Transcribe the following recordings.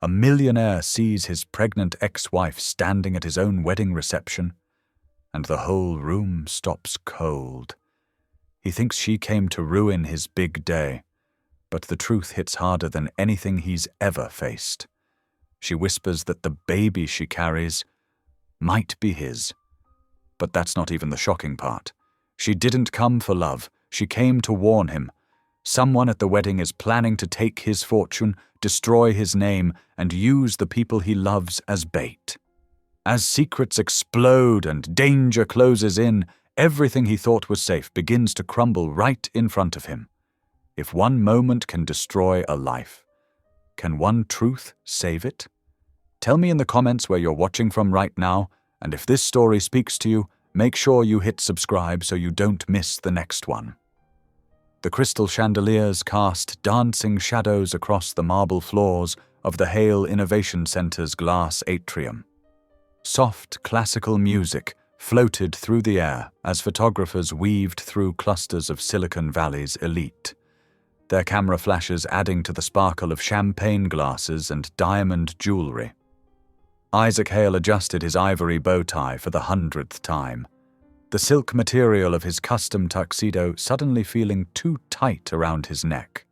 A millionaire sees his pregnant ex-wife standing at his own wedding reception, and the whole room stops cold. He thinks she came to ruin his big day, but the truth hits harder than anything he's ever faced. She whispers that the baby she carries might be his. But that's not even the shocking part. She didn't come for love. She came to warn him. Someone at the wedding is planning to take his fortune, destroy his name, and use the people he loves as bait. As secrets explode and danger closes in, everything he thought was safe begins to crumble right in front of him. If one moment can destroy a life, can one truth save it? Tell me in the comments where you're watching from right now, and if this story speaks to you, make sure you hit subscribe so you don't miss the next one. The crystal chandeliers cast dancing shadows across the marble floors of the Hale Innovation Center's glass atrium. Soft classical music floated through the air as photographers weaved through clusters of Silicon Valley's elite, their camera flashes adding to the sparkle of champagne glasses and diamond jewelry. Isaac Hale adjusted his ivory bow tie for the 100th time, the silk material of his custom tuxedo suddenly feeling too tight around his neck.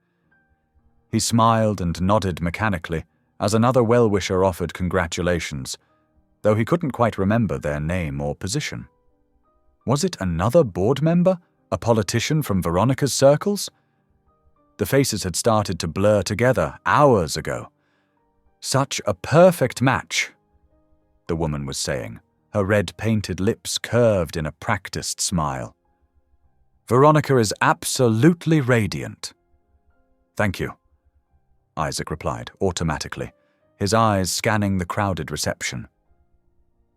He smiled and nodded mechanically as another well-wisher offered congratulations, though he couldn't quite remember their name or position. Was it another board member, a politician from Veronica's circles? The faces had started to blur together hours ago. Such a perfect match, the woman was saying, her red-painted lips curved in a practiced smile. Veronica is absolutely radiant. Thank you, Isaac replied automatically, his eyes scanning the crowded reception.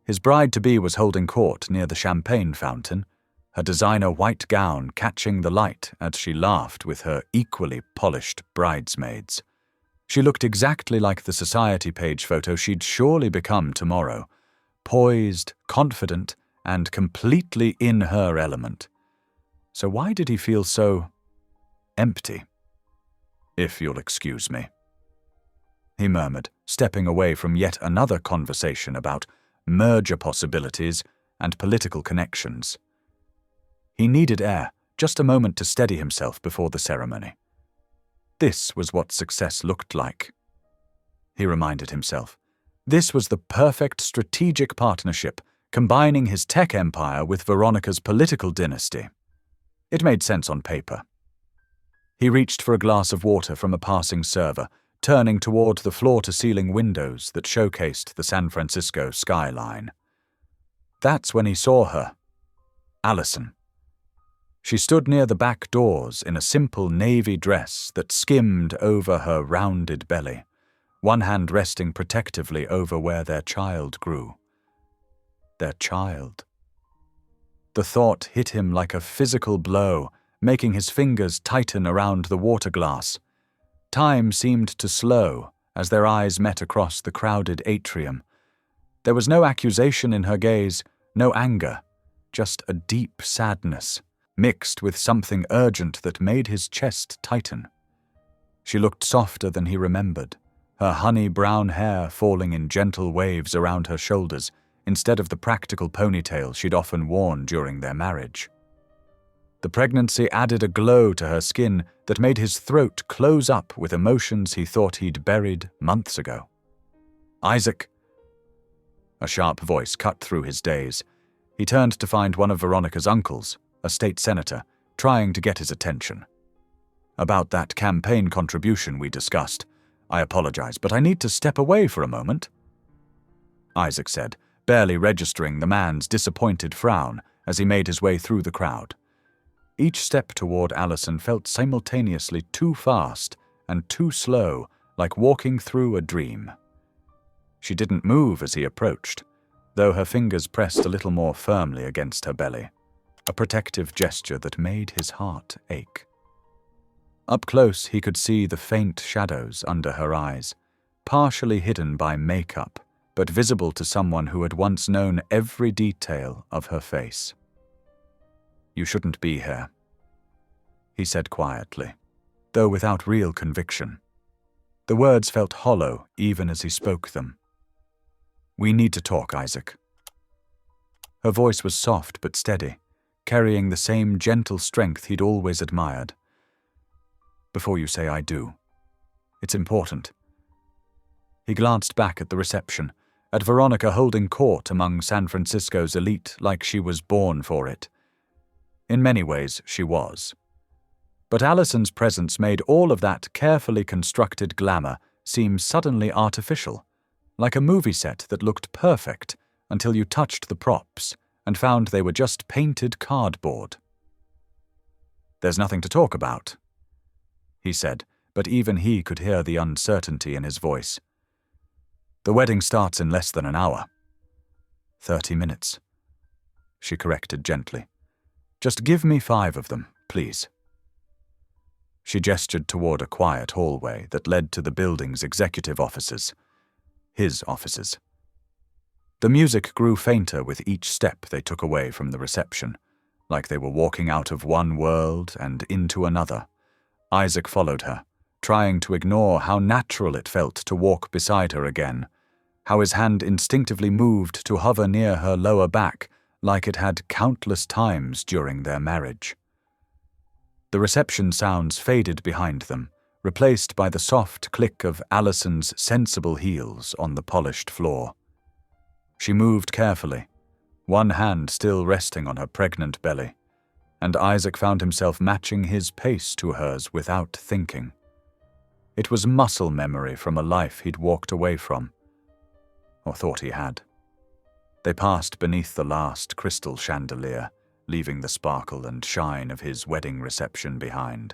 His bride-to-be was holding court near the champagne fountain, her designer white gown catching the light as she laughed with her equally polished bridesmaids. She looked exactly like the society page photo she'd surely become tomorrow, poised, confident, and completely in her element. So why did he feel so empty? If you'll excuse me, he murmured, stepping away from yet another conversation about merger possibilities and political connections. He needed air, just a moment to steady himself before the ceremony. This was what success looked like, he reminded himself. This was the perfect strategic partnership, combining his tech empire with Veronica's political dynasty. It made sense on paper. He reached for a glass of water from a passing server, turning toward the floor-to-ceiling windows that showcased the San Francisco skyline. That's when he saw her, Allison. She stood near the back doors in a simple navy dress that skimmed over her rounded belly, one hand resting protectively over where their child grew. Their child. The thought hit him like a physical blow, making his fingers tighten around the water glass. Time seemed to slow as their eyes met across the crowded atrium. There was no accusation in her gaze, no anger, just a deep sadness, mixed with something urgent that made his chest tighten. She looked softer than he remembered, her honey-brown hair falling in gentle waves around her shoulders instead of the practical ponytail she'd often worn during their marriage. The pregnancy added a glow to her skin that made his throat close up with emotions he thought he'd buried months ago. Isaac! A sharp voice cut through his daze. He turned to find one of Veronica's uncles, a state senator, trying to get his attention. About that campaign contribution we discussed. I apologize, but I need to step away for a moment, Isaac said, barely registering the man's disappointed frown as he made his way through the crowd. Each step toward Allison felt simultaneously too fast and too slow, like walking through a dream. She didn't move as he approached, though her fingers pressed a little more firmly against her belly, a protective gesture that made his heart ache. Up close, he could see the faint shadows under her eyes, partially hidden by makeup, but visible to someone who had once known every detail of her face. You shouldn't be here, he said quietly, though without real conviction. The words felt hollow even as he spoke them. "We need to talk, Isaac." Her voice was soft but steady, carrying the same gentle strength he'd always admired. "Before you say I do. It's important." He glanced back at the reception, at Veronica holding court among San Francisco's elite like she was born for it. In many ways, she was. But Allison's presence made all of that carefully constructed glamour seem suddenly artificial, like a movie set that looked perfect until you touched the props and found they were just painted cardboard. "There's nothing to talk about," he said, but even he could hear the uncertainty in his voice. "The wedding starts in less than an hour." 30 minutes, she corrected gently. "Just give me 5 of them, please." She gestured toward a quiet hallway that led to the building's executive offices. His offices. The music grew fainter with each step they took away from the reception, like they were walking out of one world and into another. Isaac followed her, trying to ignore how natural it felt to walk beside her again, how his hand instinctively moved to hover near her lower back like it had countless times during their marriage. The reception sounds faded behind them, replaced by the soft click of Allison's sensible heels on the polished floor. She moved carefully, one hand still resting on her pregnant belly, and Isaac found himself matching his pace to hers without thinking. It was muscle memory from a life he'd walked away from, or thought he had. They passed beneath the last crystal chandelier, leaving the sparkle and shine of his wedding reception behind.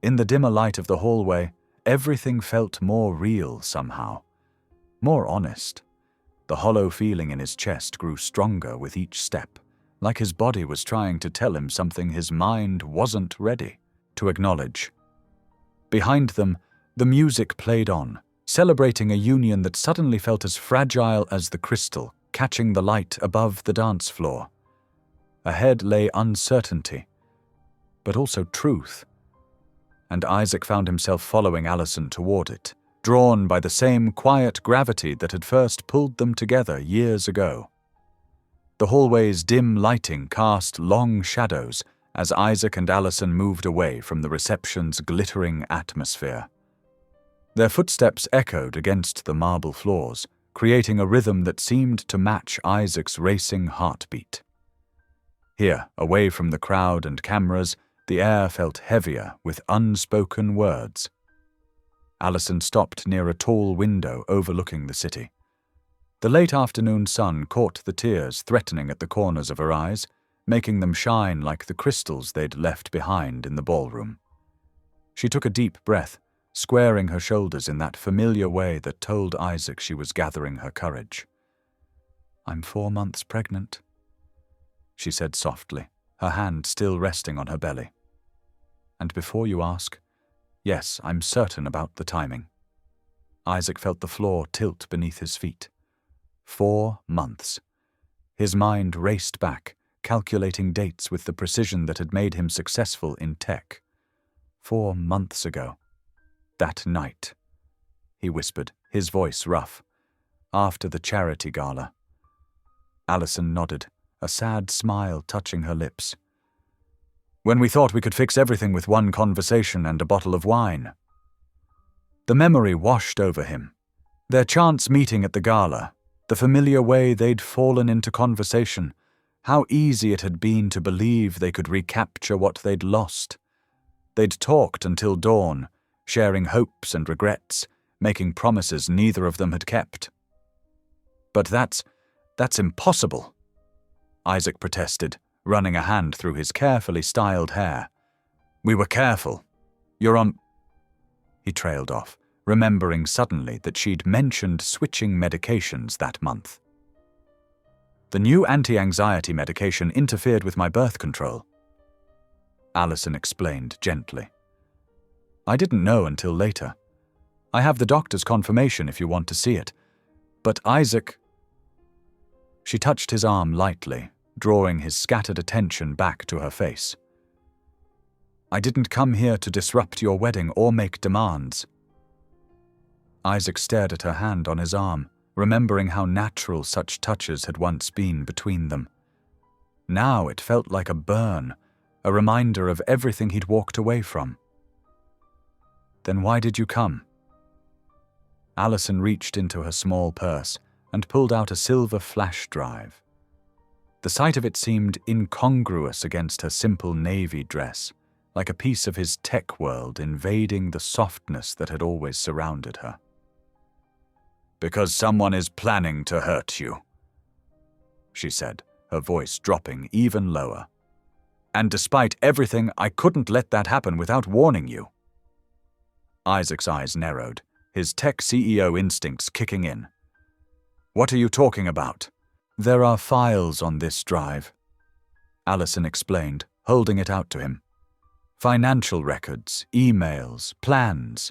In the dimmer light of the hallway, everything felt more real somehow, more honest. The hollow feeling in his chest grew stronger with each step, like his body was trying to tell him something his mind wasn't ready to acknowledge. Behind them, the music played on, celebrating a union that suddenly felt as fragile as the crystal catching the light above the dance floor. Ahead lay uncertainty, but also truth, and Isaac found himself following Allison toward it, drawn by the same quiet gravity that had first pulled them together years ago. The hallway's dim lighting cast long shadows as Isaac and Allison moved away from the reception's glittering atmosphere. Their footsteps echoed against the marble floors, creating a rhythm that seemed to match Isaac's racing heartbeat. Here, away from the crowd and cameras, the air felt heavier with unspoken words. Allison stopped near a tall window overlooking the city. The late afternoon sun caught the tears threatening at the corners of her eyes, making them shine like the crystals they'd left behind in the ballroom. She took a deep breath, squaring her shoulders in that familiar way that told Isaac she was gathering her courage. "I'm 4 months pregnant," she said softly, her hand still resting on her belly. "And before you ask, yes, I'm certain about the timing." Isaac felt the floor tilt beneath his feet. 4 months. His mind raced back, calculating dates with the precision that had made him successful in tech. 4 months ago. That night, he whispered, his voice rough. After the charity gala. Allison nodded, a sad smile touching her lips. "When we thought we could fix everything with one conversation and a bottle of wine." The memory washed over him. Their chance meeting at the gala, the familiar way they'd fallen into conversation, how easy it had been to believe they could recapture what they'd lost. They'd talked until dawn, sharing hopes and regrets, making promises neither of them had kept. "But that's impossible," Isaac protested, running a hand through his carefully styled hair. "We were careful. You're on—" He trailed off, remembering suddenly that she'd mentioned switching medications that month. "The new anti-anxiety medication interfered with my birth control," Allison explained gently. "I didn't know until later. I have the doctor's confirmation if you want to see it. But Isaac—" She touched his arm lightly, drawing his scattered attention back to her face. "I didn't come here to disrupt your wedding or make demands." Isaac stared at her hand on his arm, remembering how natural such touches had once been between them. Now it felt like a burn, a reminder of everything he'd walked away from. "Then why did you come?" Allison reached into her small purse and pulled out a silver flash drive. The sight of it seemed incongruous against her simple navy dress, like a piece of his tech world invading the softness that had always surrounded her. "Because someone is planning to hurt you," she said, her voice dropping even lower. "And despite everything, I couldn't let that happen without warning you." Isaac's eyes narrowed, his tech CEO instincts kicking in. "What are you talking about?" "There are files on this drive," Allison explained, holding it out to him. "Financial records, emails, plans.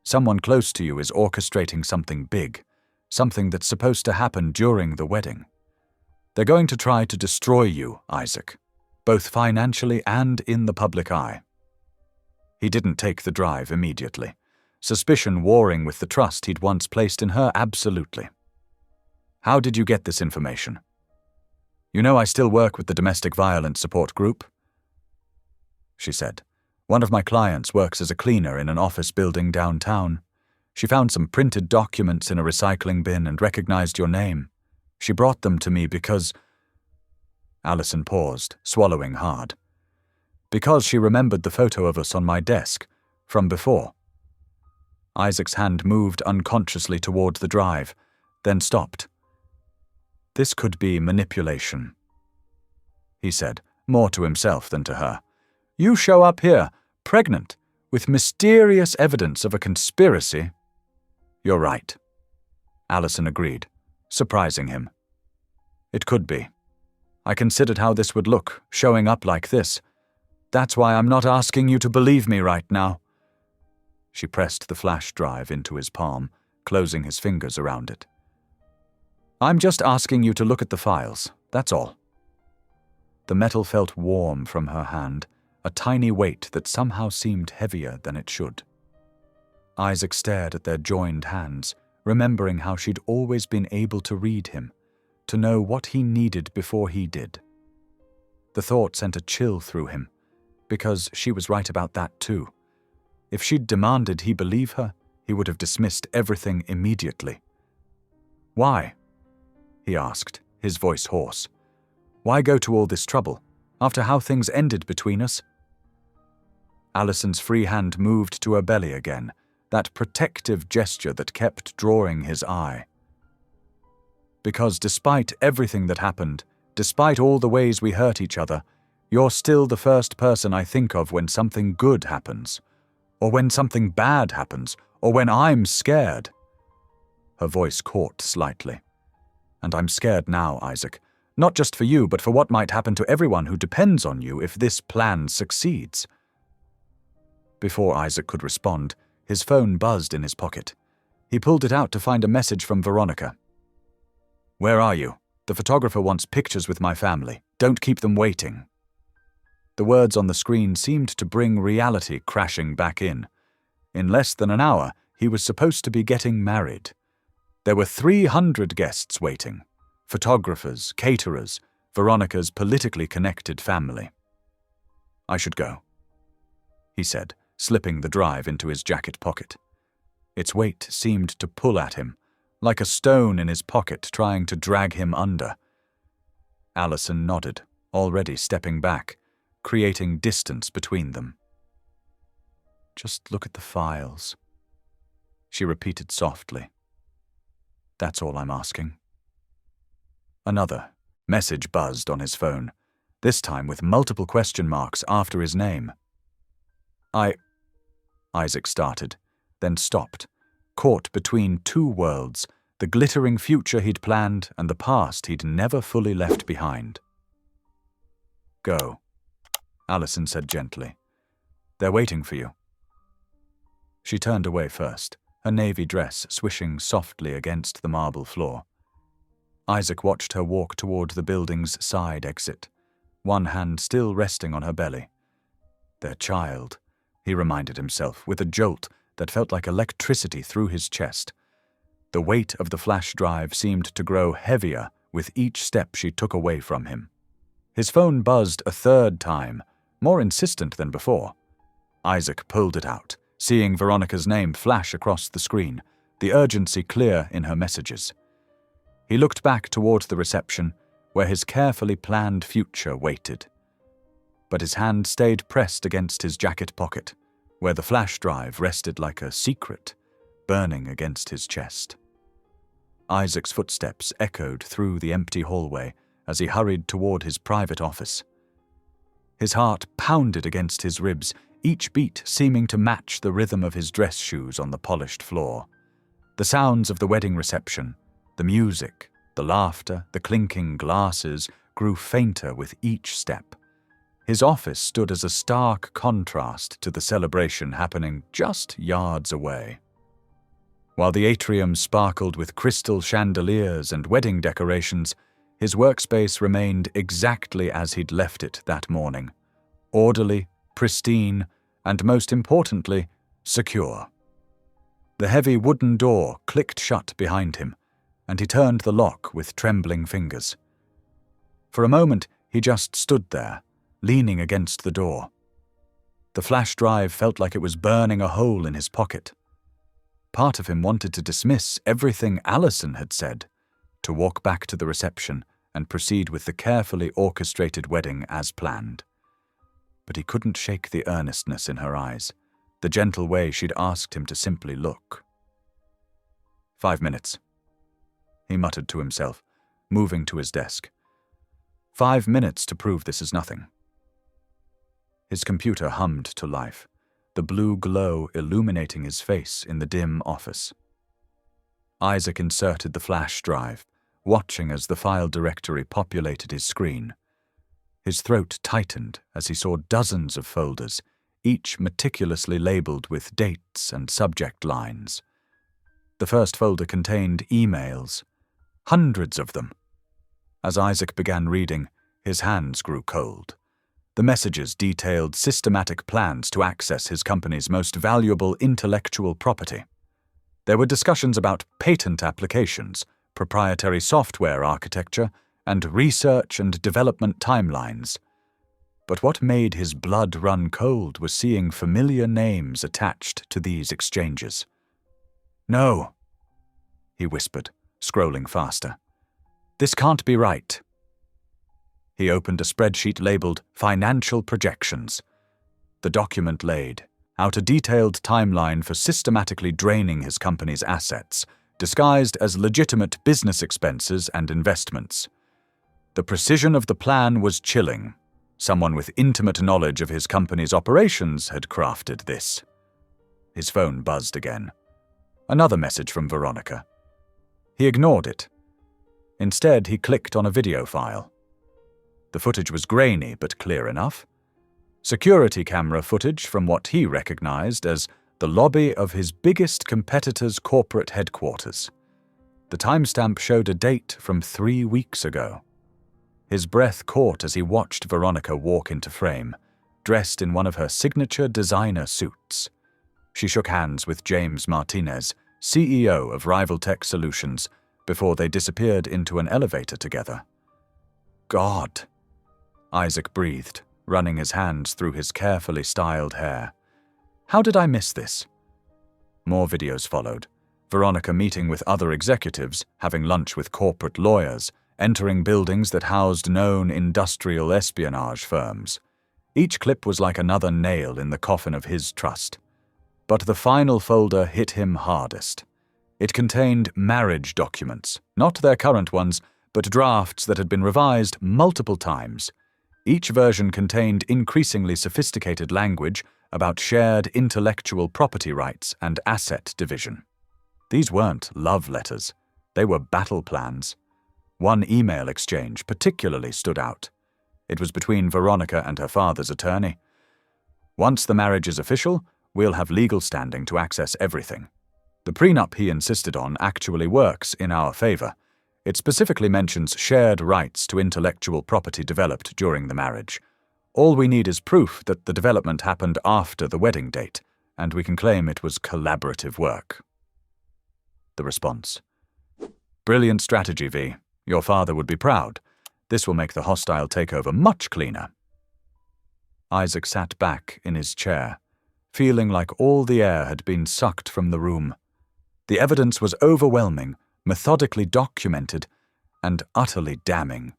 Someone close to you is orchestrating something big, something that's supposed to happen during the wedding. They're going to try to destroy you, Isaac, both financially and in the public eye." He didn't take the drive immediately, suspicion warring with the trust he'd once placed in her absolutely. "How did you get this information?" "You know I still work with the domestic violence support group," she said. "One of my clients works as a cleaner in an office building downtown. She found some printed documents in a recycling bin and recognized your name. She brought them to me because—" Allison paused, swallowing hard. "Because she remembered the photo of us on my desk, from before." Isaac's hand moved unconsciously toward the drive, then stopped. "This could be manipulation," he said, more to himself than to her. "You show up here, pregnant, with mysterious evidence of a conspiracy." "You're right," Allison agreed, surprising him. "It could be. I considered how this would look, showing up like this. That's why I'm not asking you to believe me right now." She pressed the flash drive into his palm, closing his fingers around it. "I'm just asking you to look at the files, that's all." The metal felt warm from her hand, a tiny weight that somehow seemed heavier than it should. Isaac stared at their joined hands, remembering how she'd always been able to read him, to know what he needed before he did. The thought sent a chill through him, because she was right about that too. If she'd demanded he believe her, he would have dismissed everything immediately. "Why?" he asked, his voice hoarse. "Why go to all this trouble, after how things ended between us?" Allison's free hand moved to her belly again, that protective gesture that kept drawing his eye. "Because despite everything that happened, despite all the ways we hurt each other, you're still the first person I think of when something good happens, or when something bad happens, or when I'm scared." Her voice caught slightly. "And I'm scared now, Isaac, not just for you, but for what might happen to everyone who depends on you if this plan succeeds." Before Isaac could respond, his phone buzzed in his pocket. He pulled it out to find a message from Veronica. "Where are you? The photographer wants pictures with my family. Don't keep them waiting." The words on the screen seemed to bring reality crashing back in. In less than an hour, he was supposed to be getting married. There were 300 guests waiting. Photographers, caterers, Veronica's politically connected family. "I should go," he said, slipping the drive into his jacket pocket. Its weight seemed to pull at him, like a stone in his pocket trying to drag him under. Allison nodded, already stepping back, creating distance between them. "Just look at the files," she repeated softly. "That's all I'm asking." Another message buzzed on his phone, this time with multiple question marks after his name. Isaac started, then stopped, caught between two worlds, the glittering future he'd planned and the past he'd never fully left behind. "Go," Allison said gently. "They're waiting for you." She turned away first, her navy dress swishing softly against the marble floor. Isaac watched her walk toward the building's side exit, one hand still resting on her belly. Their child, he reminded himself with a jolt that felt like electricity through his chest. The weight of the flash drive seemed to grow heavier with each step she took away from him. His phone buzzed a third time, more insistent than before. Isaac pulled it out, seeing Veronica's name flash across the screen, the urgency clear in her messages. He looked back toward the reception, where his carefully planned future waited. But his hand stayed pressed against his jacket pocket, where the flash drive rested like a secret, burning against his chest. Isaac's footsteps echoed through the empty hallway as he hurried toward his private office. His heart pounded against his ribs, each beat seeming to match the rhythm of his dress shoes on the polished floor. The sounds of the wedding reception, the music, the laughter, the clinking glasses grew fainter with each step. His office stood as a stark contrast to the celebration happening just yards away. While the atrium sparkled with crystal chandeliers and wedding decorations, his workspace remained exactly as he'd left it that morning, orderly, pristine, and most importantly, secure. The heavy wooden door clicked shut behind him, and he turned the lock with trembling fingers. For a moment, he just stood there, leaning against the door. The flash drive felt like it was burning a hole in his pocket. Part of him wanted to dismiss everything Allison had said, to walk back to the reception and proceed with the carefully orchestrated wedding as planned. But he couldn't shake the earnestness in her eyes, the gentle way she'd asked him to simply look. 5 minutes, he muttered to himself, moving to his desk. 5 minutes to prove this is nothing. His computer hummed to life, the blue glow illuminating his face in the dim office. Isaac inserted the flash drive, watching as the file directory populated his screen. His throat tightened as he saw dozens of folders, each meticulously labeled with dates and subject lines. The first folder contained emails, hundreds of them. As Isaac began reading, his hands grew cold. The messages detailed systematic plans to access his company's most valuable intellectual property. There were discussions about patent applications, proprietary software architecture, and research and development timelines. But what made his blood run cold was seeing familiar names attached to these exchanges. "No," he whispered, scrolling faster. "This can't be right." He opened a spreadsheet labeled Financial Projections. The document laid out a detailed timeline for systematically draining his company's assets, disguised as legitimate business expenses and investments. The precision of the plan was chilling. Someone with intimate knowledge of his company's operations had crafted this. His phone buzzed again. Another message from Veronica. He ignored it. Instead, he clicked on a video file. The footage was grainy but clear enough. Security camera footage from what he recognized as the lobby of his biggest competitor's corporate headquarters. The timestamp showed a date from 3 weeks ago. His breath caught as he watched Veronica walk into frame, dressed in one of her signature designer suits. She shook hands with James Martinez, CEO of Rival Tech Solutions, before they disappeared into an elevator together. God, Isaac breathed, running his hands through his carefully styled hair. How did I miss this? More videos followed. Veronica meeting with other executives, having lunch with corporate lawyers, entering buildings that housed known industrial espionage firms. Each clip was like another nail in the coffin of his trust. But the final folder hit him hardest. It contained marriage documents, not their current ones, but drafts that had been revised multiple times. Each version contained increasingly sophisticated language about shared intellectual property rights and asset division. These weren't love letters. They were battle plans. One email exchange particularly stood out. It was between Veronica and her father's attorney. Once the marriage is official, we'll have legal standing to access everything. The prenup he insisted on actually works in our favor. It specifically mentions shared rights to intellectual property developed during the marriage. All we need is proof that the development happened after the wedding date, and we can claim it was collaborative work. The response. Brilliant strategy, V. Your father would be proud. This will make the hostile takeover much cleaner. Isaac sat back in his chair, feeling like all the air had been sucked from the room. The evidence was overwhelming, methodically documented, and utterly damning.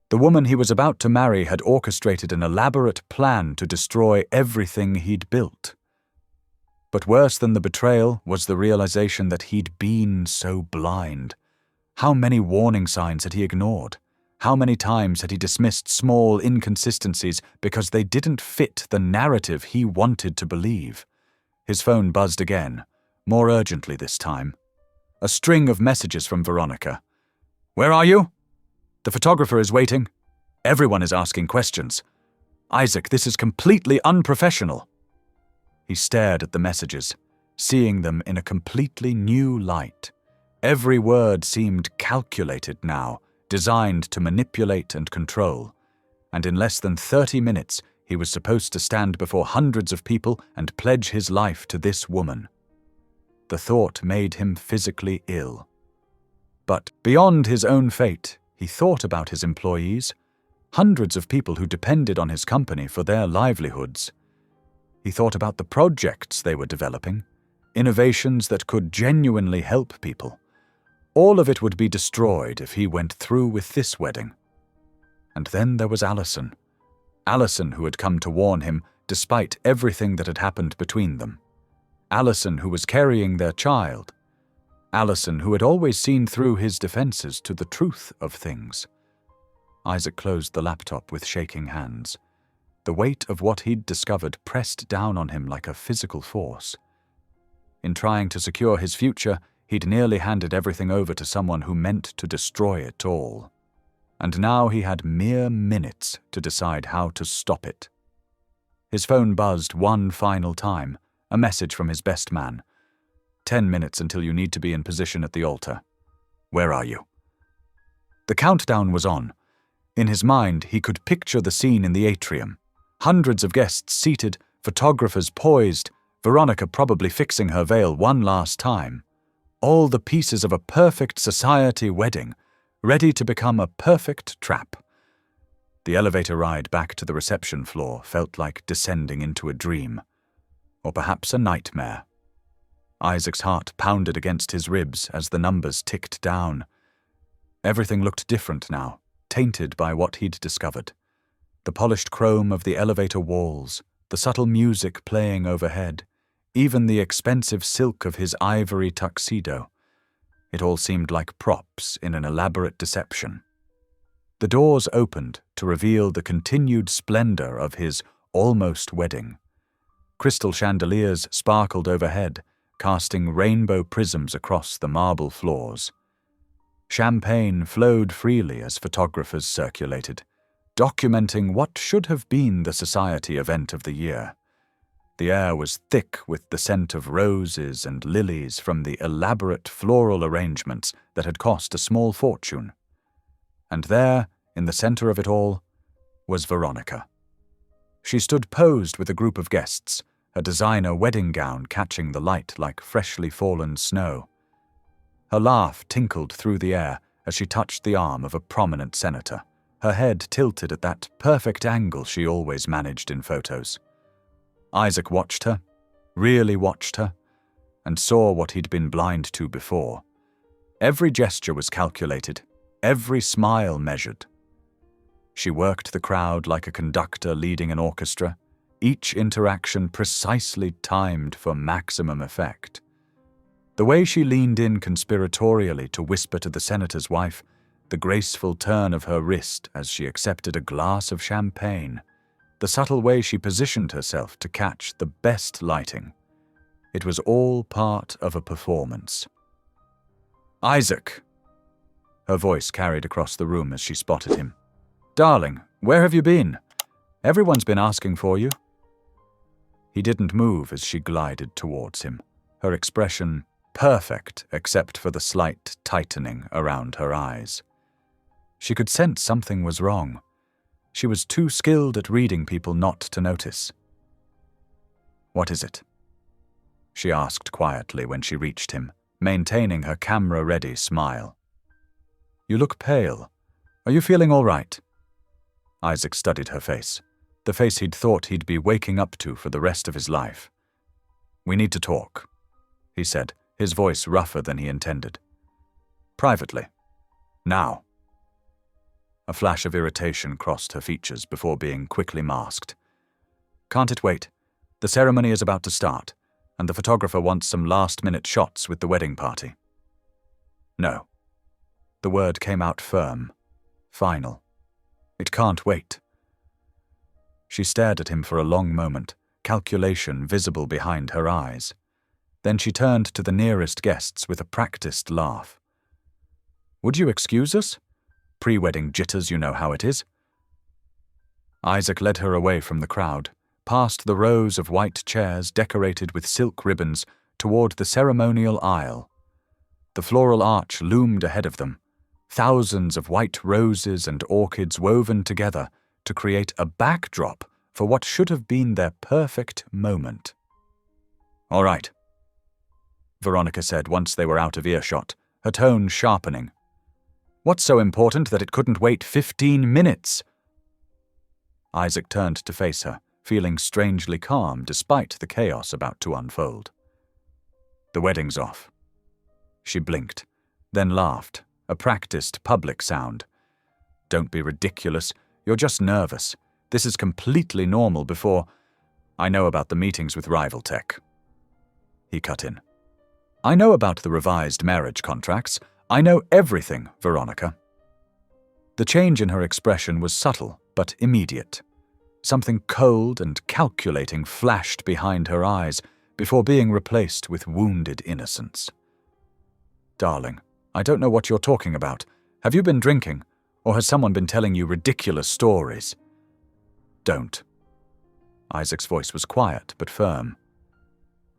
The woman he was about to marry had orchestrated an elaborate plan to destroy everything he'd built. But worse than the betrayal was the realization that he'd been so blind. How many warning signs had he ignored? How many times had he dismissed small inconsistencies because they didn't fit the narrative he wanted to believe? His phone buzzed again, more urgently this time. A string of messages from Veronica. Where are you? The photographer is waiting. Everyone is asking questions. Isaac, this is completely unprofessional. He stared at the messages, seeing them in a completely new light. Every word seemed calculated now, designed to manipulate and control. And in less than 30 minutes, he was supposed to stand before hundreds of people and pledge his life to this woman. The thought made him physically ill. But beyond his own fate, he thought about his employees, hundreds of people who depended on his company for their livelihoods. He thought about the projects they were developing, innovations that could genuinely help people. All of it would be destroyed if he went through with this wedding. And then there was Allison. Allison who had come to warn him despite everything that had happened between them. Allison who was carrying their child. Allison who had always seen through his defenses to the truth of things. Isaac closed the laptop with shaking hands. The weight of what he'd discovered pressed down on him like a physical force. In trying to secure his future, he'd nearly handed everything over to someone who meant to destroy it all. And now he had mere minutes to decide how to stop it. His phone buzzed one final time, a message from his best man. 10 minutes until you need to be in position at the altar. Where are you? The countdown was on. In his mind, he could picture the scene in the atrium. Hundreds of guests seated, photographers poised, Veronica probably fixing her veil one last time. All the pieces of a perfect society wedding, ready to become a perfect trap. The elevator ride back to the reception floor felt like descending into a dream, or perhaps a nightmare. Isaac's heart pounded against his ribs as the numbers ticked down. Everything looked different now, tainted by what he'd discovered. The polished chrome of the elevator walls, the subtle music playing overhead, even the expensive silk of his ivory tuxedo. It all seemed like props in an elaborate deception. The doors opened to reveal the continued splendor of his almost wedding. Crystal chandeliers sparkled overhead, casting rainbow prisms across the marble floors. Champagne flowed freely as photographers circulated, documenting what should have been the society event of the year. The air was thick with the scent of roses and lilies from the elaborate floral arrangements that had cost a small fortune. And there, in the center of it all, was Veronica. She stood posed with a group of guests, a designer wedding gown catching the light like freshly fallen snow. Her laugh tinkled through the air as she touched the arm of a prominent senator, her head tilted at that perfect angle she always managed in photos. Isaac watched her, really watched her, and saw what he'd been blind to before. Every gesture was calculated, every smile measured. She worked the crowd like a conductor leading an orchestra, each interaction precisely timed for maximum effect. The way she leaned in conspiratorially to whisper to the senator's wife, the graceful turn of her wrist as she accepted a glass of champagne, the subtle way she positioned herself to catch the best lighting. It was all part of a performance. Isaac! Her voice carried across the room as she spotted him. Darling, where have you been? Everyone's been asking for you. He didn't move as she glided towards him, her expression perfect except for the slight tightening around her eyes. She could sense something was wrong. She was too skilled at reading people not to notice. What is it? she asked quietly when she reached him, maintaining her camera-ready smile. "You look pale. Are you feeling all right?" Isaac studied her face, the face he'd thought he'd be waking up to for the rest of his life. "We need to talk," he said, his voice rougher than he intended. "Privately. Now." A flash of irritation crossed her features before being quickly masked. "Can't it wait? The ceremony is about to start, and the photographer wants some last-minute shots with the wedding party." "No." The word came out firm, final. "It can't wait." She stared at him for a long moment, calculation visible behind her eyes. Then she turned to the nearest guests with a practiced laugh. "Would you excuse us? Pre-wedding jitters, you know how it is." Isaac led her away from the crowd, past the rows of white chairs decorated with silk ribbons toward the ceremonial aisle. The floral arch loomed ahead of them, thousands of white roses and orchids woven together to create a backdrop for what should have been their perfect moment. "All right," Veronica said once they were out of earshot, her tone sharpening. "What's so important that it couldn't wait 15 minutes? Isaac turned to face her, feeling strangely calm despite the chaos about to unfold. "The wedding's off." She blinked, then laughed, a practiced public sound. "Don't be ridiculous. You're just nervous. This is completely normal before... I know about the meetings with rival tech." He cut in. "I know about the revised marriage contracts. I know everything, Veronica." The change in her expression was subtle but immediate. Something cold and calculating flashed behind her eyes before being replaced with wounded innocence. "Darling, I don't know what you're talking about. Have you been drinking, or has someone been telling you ridiculous stories?" "Don't." Isaac's voice was quiet but firm.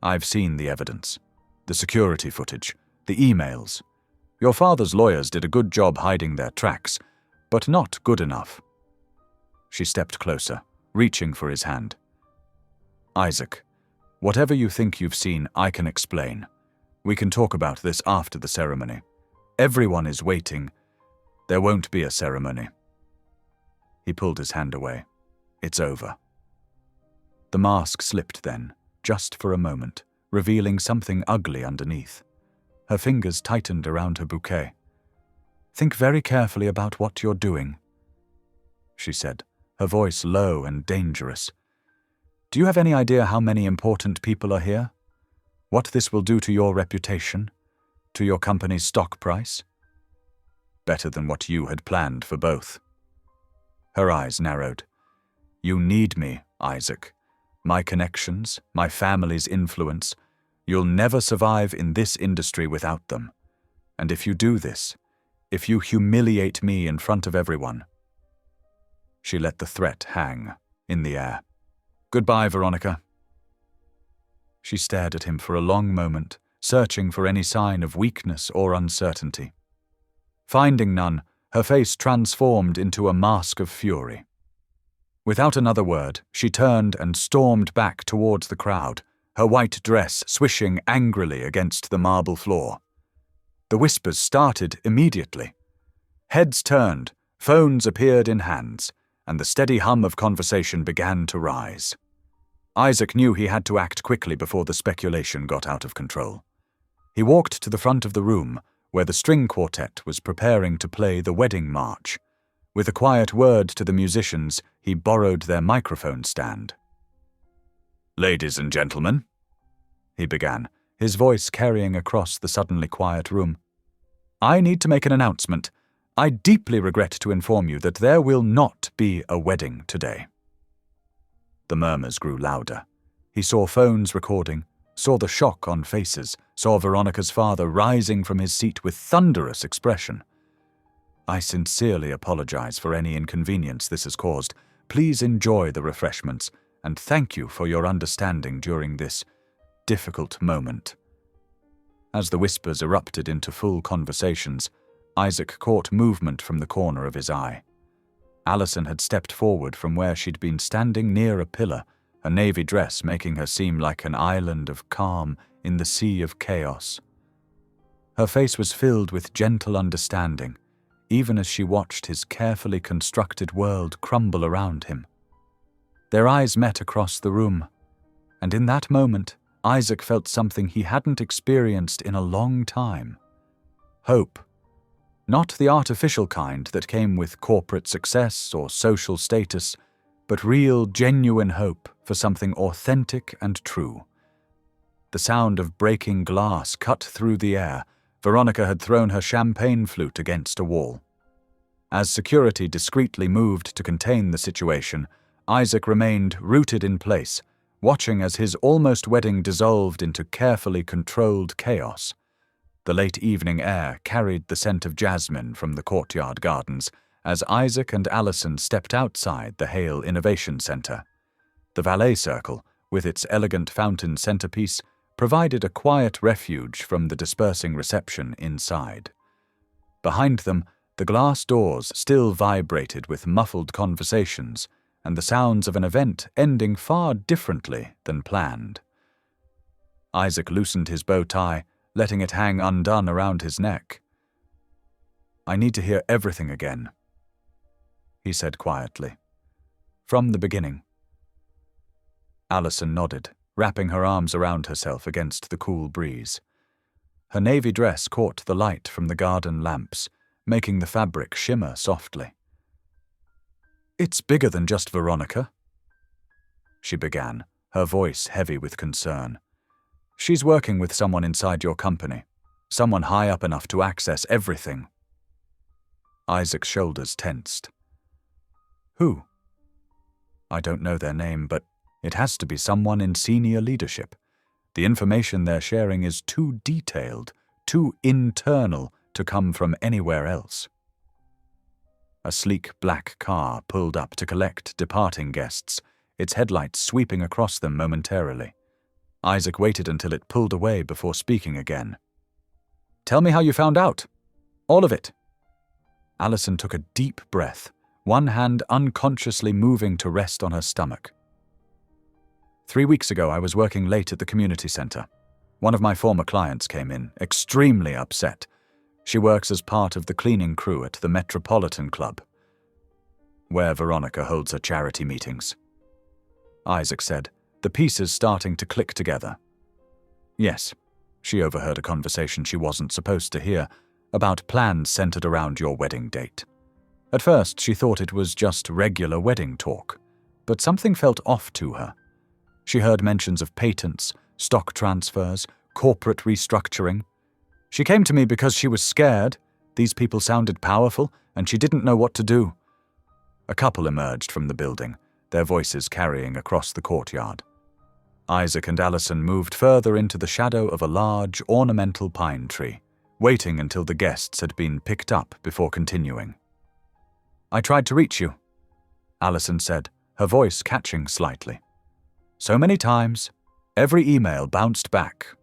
"I've seen the evidence. The security footage, the emails. Your father's lawyers did a good job hiding their tracks, but not good enough." She stepped closer, reaching for his hand. "Isaac, whatever you think you've seen, I can explain. We can talk about this after the ceremony. Everyone is waiting. There won't be a ceremony." He pulled his hand away. "It's over." The mask slipped then, just for a moment, revealing something ugly underneath. Her fingers tightened around her bouquet. "Think very carefully about what you're doing," she said, her voice low and dangerous. "Do you have any idea how many important people are here? What this will do to your reputation? To your company's stock price?" "Better than what you had planned for both." Her eyes narrowed. "You need me, Isaac. My connections, my family's influence. You'll never survive in this industry without them. And if you do this, if you humiliate me in front of everyone..." She let the threat hang in the air. "Goodbye, Veronica." She stared at him for a long moment, searching for any sign of weakness or uncertainty. Finding none, her face transformed into a mask of fury. Without another word, she turned and stormed back towards the crowd, her white dress swishing angrily against the marble floor. The whispers started immediately. Heads turned, phones appeared in hands, and the steady hum of conversation began to rise. Isaac knew he had to act quickly before the speculation got out of control. He walked to the front of the room, where the string quartet was preparing to play the wedding march. With a quiet word to the musicians, he borrowed their microphone stand. "Ladies and gentlemen," he began, his voice carrying across the suddenly quiet room. "I need to make an announcement. I deeply regret to inform you that there will not be a wedding today." The murmurs grew louder. He saw phones recording, saw the shock on faces, saw Veronica's father rising from his seat with thunderous expression. "I sincerely apologize for any inconvenience this has caused. Please enjoy the refreshments, and thank you for your understanding during this difficult moment." As the whispers erupted into full conversations, Isaac caught movement from the corner of his eye. Allison had stepped forward from where she'd been standing near a pillar, her navy dress making her seem like an island of calm in the sea of chaos. Her face was filled with gentle understanding, even as she watched his carefully constructed world crumble around him. Their eyes met across the room, and in that moment, Isaac felt something he hadn't experienced in a long time. Hope. Not the artificial kind that came with corporate success or social status, but real, genuine hope for something authentic and true. The sound of breaking glass cut through the air. Veronica had thrown her champagne flute against a wall. As security discreetly moved to contain the situation, Isaac remained rooted in place, watching as his almost wedding dissolved into carefully controlled chaos. The late evening air carried the scent of jasmine from the courtyard gardens as Isaac and Allison stepped outside the Hale Innovation Center. The valet circle, with its elegant fountain centerpiece, provided a quiet refuge from the dispersing reception inside. Behind them, the glass doors still vibrated with muffled conversations and the sounds of an event ending far differently than planned. Isaac loosened his bow tie, letting it hang undone around his neck. "I need to hear everything again," he said quietly. "From the beginning." Allison nodded, wrapping her arms around herself against the cool breeze. Her navy dress caught the light from the garden lamps, making the fabric shimmer softly. "It's bigger than just Veronica," she began, her voice heavy with concern. "She's working with someone inside your company, someone high up enough to access everything." Isaac's shoulders tensed. "Who?" "I don't know their name, but it has to be someone in senior leadership. The information they're sharing is too detailed, too internal to come from anywhere else." A sleek black car pulled up to collect departing guests, its headlights sweeping across them momentarily. Isaac waited until it pulled away before speaking again. "Tell me how you found out. All of it." Allison took a deep breath, one hand unconsciously moving to rest on her stomach. 3 weeks ago, I was working late at the community center. One of my former clients came in, extremely upset. She works as part of the cleaning crew at the Metropolitan Club, where Veronica holds her charity meetings. Isaac said, the pieces starting to click together. "Yes," she overheard a conversation she wasn't supposed to hear, about plans centered around your wedding date. At first, she thought it was just regular wedding talk, but something felt off to her. She heard mentions of patents, stock transfers, corporate restructuring. She came to me because she was scared. These people sounded powerful, and she didn't know what to do. A couple emerged from the building, their voices carrying across the courtyard. Isaac and Allison moved further into the shadow of a large, ornamental pine tree, waiting until the guests had been picked up before continuing. "I tried to reach you," Allison said, her voice catching slightly. "So many times, every email bounced back.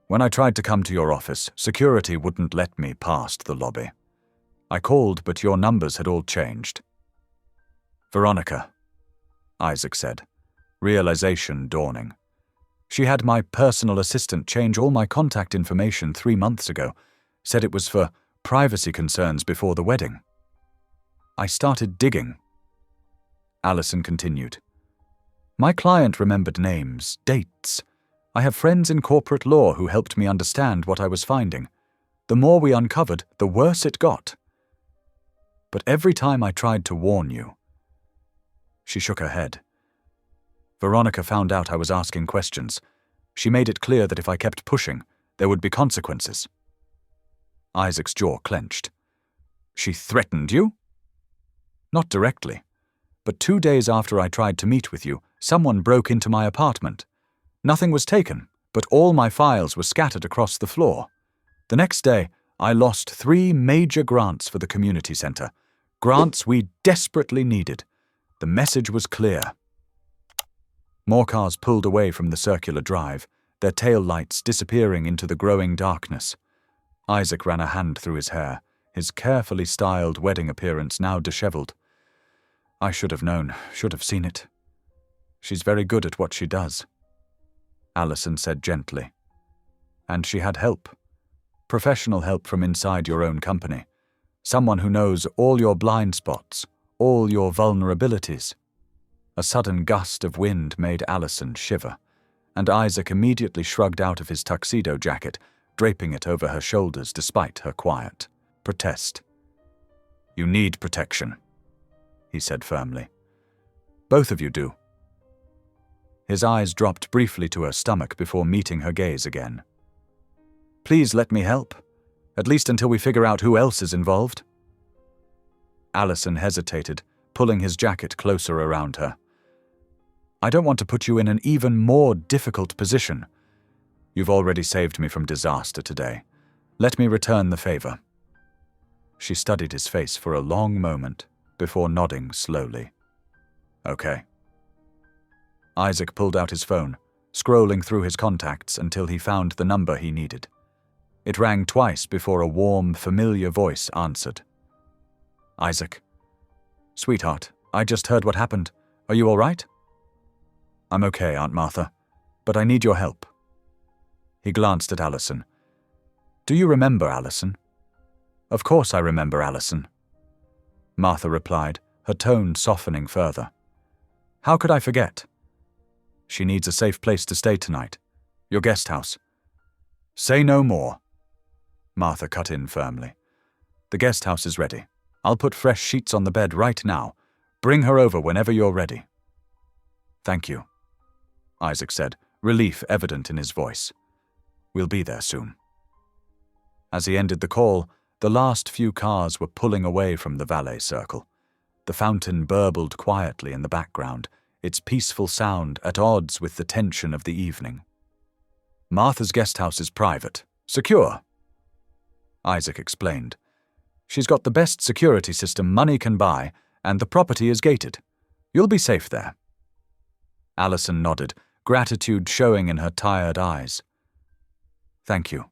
When I tried to come to your office, security wouldn't let me past the lobby. I called, but your numbers had all changed." "Veronica," Isaac said, realization dawning. "She had my personal assistant change all my contact information 3 months ago, said it was for privacy concerns before the wedding. I started digging." Allison continued. "My client remembered names, dates. I have friends in corporate law who helped me understand what I was finding. The more we uncovered, the worse it got. But every time I tried to warn you..." She shook her head. "Veronica found out I was asking questions. She made it clear that if I kept pushing, there would be consequences." Isaac's jaw clenched. "She threatened you?" "Not directly. But 2 days after I tried to meet with you, someone broke into my apartment. Nothing was taken, but all my files were scattered across the floor. The next day, I lost 3 major grants for the community center. Grants we desperately needed. The message was clear." More cars pulled away from the circular drive, their tail lights disappearing into the growing darkness. Isaac ran a hand through his hair, his carefully styled wedding appearance now disheveled. "I should have known, should have seen it." She's very good at what she does, Allison said gently. And she had help. Professional help from inside your own company. Someone who knows all your blind spots, all your vulnerabilities. A sudden gust of wind made Allison shiver, and Isaac immediately shrugged out of his tuxedo jacket, draping it over her shoulders despite her quiet protest. You need protection, he said firmly. Both of you do. His eyes dropped briefly to her stomach before meeting her gaze again. Please let me help, at least until we figure out who else is involved. Allison hesitated, pulling his jacket closer around her. I don't want to put you in an even more difficult position. You've already saved me from disaster today. Let me return the favor. She studied his face for a long moment before nodding slowly. Okay. Isaac pulled out his phone, scrolling through his contacts until he found the number he needed. It rang twice before a warm, familiar voice answered. Isaac. Sweetheart, I just heard what happened. Are you all right? I'm okay, Aunt Martha, but I need your help. He glanced at Allison. Do you remember Allison? Of course I remember Allison. Martha replied, her tone softening further. How could I forget? She needs a safe place to stay tonight. Your guest house. Say no more. Martha cut in firmly. The guest house is ready. I'll put fresh sheets on the bed right now. Bring her over whenever you're ready. Thank you, Isaac said, relief evident in his voice. We'll be there soon. As he ended the call, the last few cars were pulling away from the valet circle. The fountain burbled quietly in the background, its peaceful sound at odds with the tension of the evening. Martha's guest house is private, secure, Isaac explained. She's got the best security system money can buy, and the property is gated. You'll be safe there. Allison nodded, gratitude showing in her tired eyes. Thank you,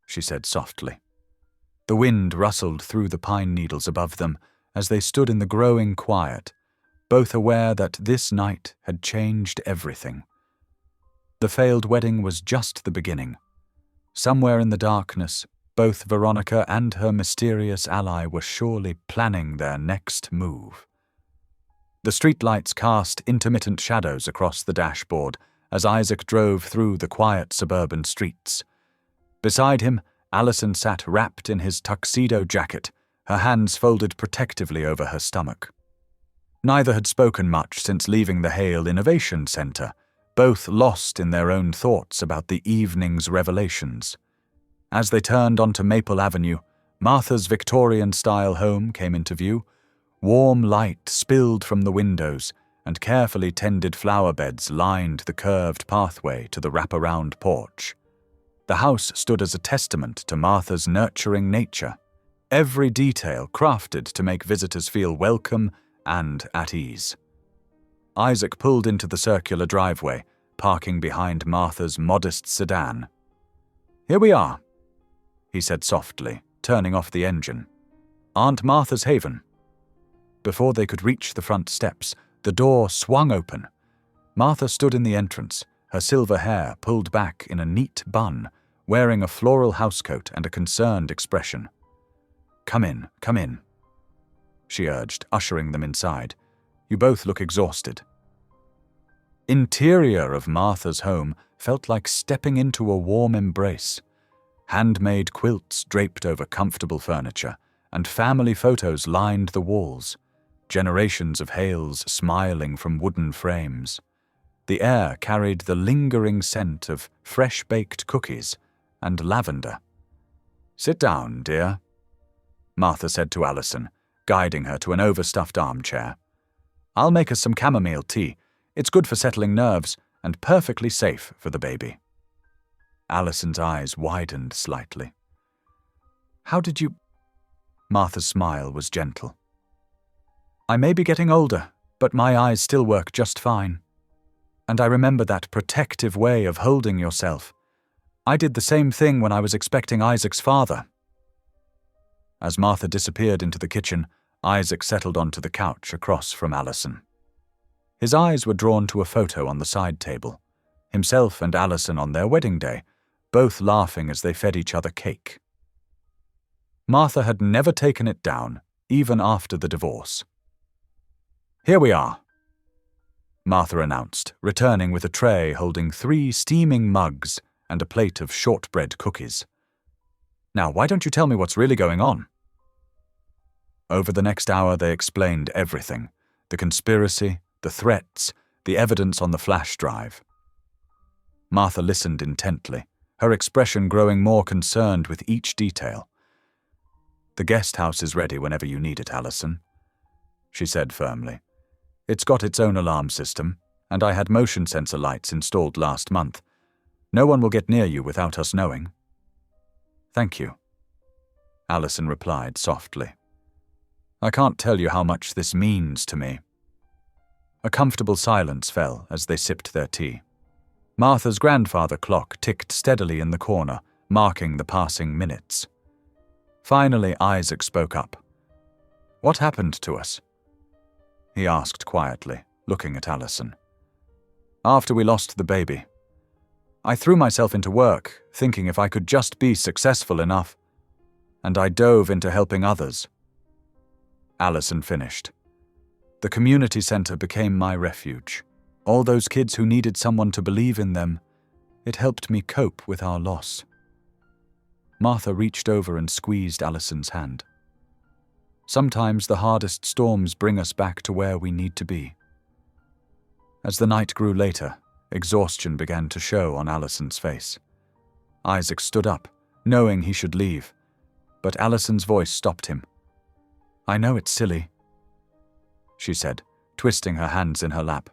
she said softly. The wind rustled through the pine needles above them as they stood in the growing quiet, both aware that this night had changed everything. The failed wedding was just the beginning. Somewhere in the darkness, both Veronica and her mysterious ally were surely planning their next move. The streetlights cast intermittent shadows across the dashboard as Isaac drove through the quiet suburban streets. Beside him, Allison sat wrapped in his tuxedo jacket, her hands folded protectively over her stomach. Neither had spoken much since leaving the Hale Innovation Center, both lost in their own thoughts about the evening's revelations. As they turned onto Maple Avenue, Martha's Victorian-style home came into view. Warm light spilled from the windows, and carefully tended flower beds lined the curved pathway to the wraparound porch. The house stood as a testament to Martha's nurturing nature, every detail crafted to make visitors feel welcome and at ease. Isaac pulled into the circular driveway, parking behind Martha's modest sedan. Here we are, he said softly, turning off the engine. Aunt Martha's haven. Before they could reach the front steps, the door swung open. Martha stood in the entrance, her silver hair pulled back in a neat bun, wearing a floral housecoat and a concerned expression. Come in, she urged, ushering them inside. You both look exhausted. Interior of Martha's home felt like stepping into a warm embrace. Handmade quilts draped over comfortable furniture, and family photos lined the walls. Generations of Hales smiling from wooden frames. The air carried the lingering scent of fresh-baked cookies and lavender. Sit down, dear, Martha said to Allison, guiding her to an overstuffed armchair. I'll make us some chamomile tea. It's good for settling nerves and perfectly safe for the baby. Allison's eyes widened slightly. How did you... Martha's smile was gentle. I may be getting older, but my eyes still work just fine. And I remember that protective way of holding yourself. I did the same thing when I was expecting Isaac's father. As Martha disappeared into the kitchen, Isaac settled onto the couch across from Allison. His eyes were drawn to a photo on the side table. Himself and Allison on their wedding day, both laughing as they fed each other cake. Martha had never taken it down, even after the divorce. "Here we are," Martha announced, returning with a tray holding 3 steaming mugs and a plate of shortbread cookies. "Now, why don't you tell me what's really going on?" Over the next hour they explained everything: the conspiracy, the threats, the evidence on the flash drive. Martha listened intently, her expression growing more concerned with each detail. "The guest house is ready whenever you need it, Allison," she said firmly. "It's got its own alarm system, and I had motion sensor lights installed last month. No one will get near you without us knowing." "Thank you," Allison replied softly. "I can't tell you how much this means to me." A comfortable silence fell as they sipped their tea. Martha's grandfather clock ticked steadily in the corner, marking the passing minutes. Finally, Isaac spoke up. "What happened to us?" he asked quietly, looking at Allison. "After we lost the baby, I threw myself into work, thinking if I could just be successful enough, and I dove into helping others." Allison finished. "The community center became my refuge. All those kids who needed someone to believe in them, it helped me cope with our loss." Martha reached over and squeezed Allison's hand. "Sometimes the hardest storms bring us back to where we need to be." As the night grew later, exhaustion began to show on Allison's face. Isaac stood up, knowing he should leave, but Allison's voice stopped him. "I know it's silly," she said, twisting her hands in her lap.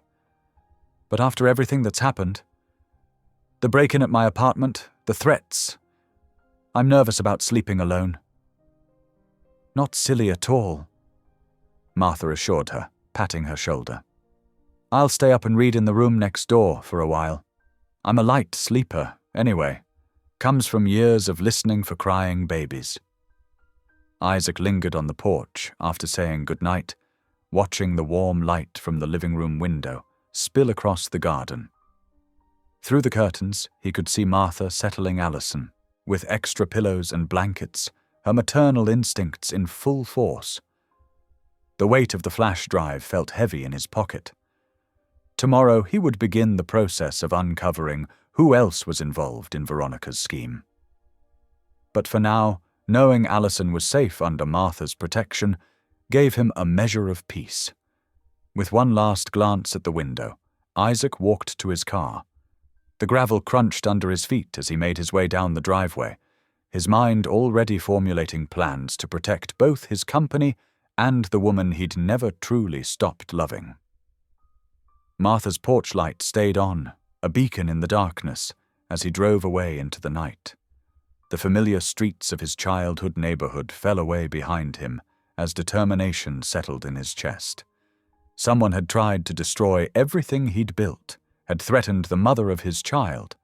"But after everything that's happened, the break-in at my apartment, the threats, I'm nervous about sleeping alone." "Not silly at all," Martha assured her, patting her shoulder. "I'll stay up and read in the room next door for a while. I'm a light sleeper, anyway. Comes from years of listening for crying babies." Isaac lingered on the porch after saying goodnight, watching the warm light from the living room window spill across the garden. Through the curtains, he could see Martha settling Allison, with extra pillows and blankets, her maternal instincts in full force. The weight of the flash drive felt heavy in his pocket. Tomorrow he would begin the process of uncovering who else was involved in Veronica's scheme. But for now, knowing Allison was safe under Martha's protection gave him a measure of peace. With one last glance at the window, Isaac walked to his car. The gravel crunched under his feet as he made his way down the driveway, his mind already formulating plans to protect both his company and the woman he'd never truly stopped loving. Martha's porch light stayed on, a beacon in the darkness, as he drove away into the night. The familiar streets of his childhood neighborhood fell away behind him as determination settled in his chest. Someone had tried to destroy everything he'd built, had threatened the mother of his child.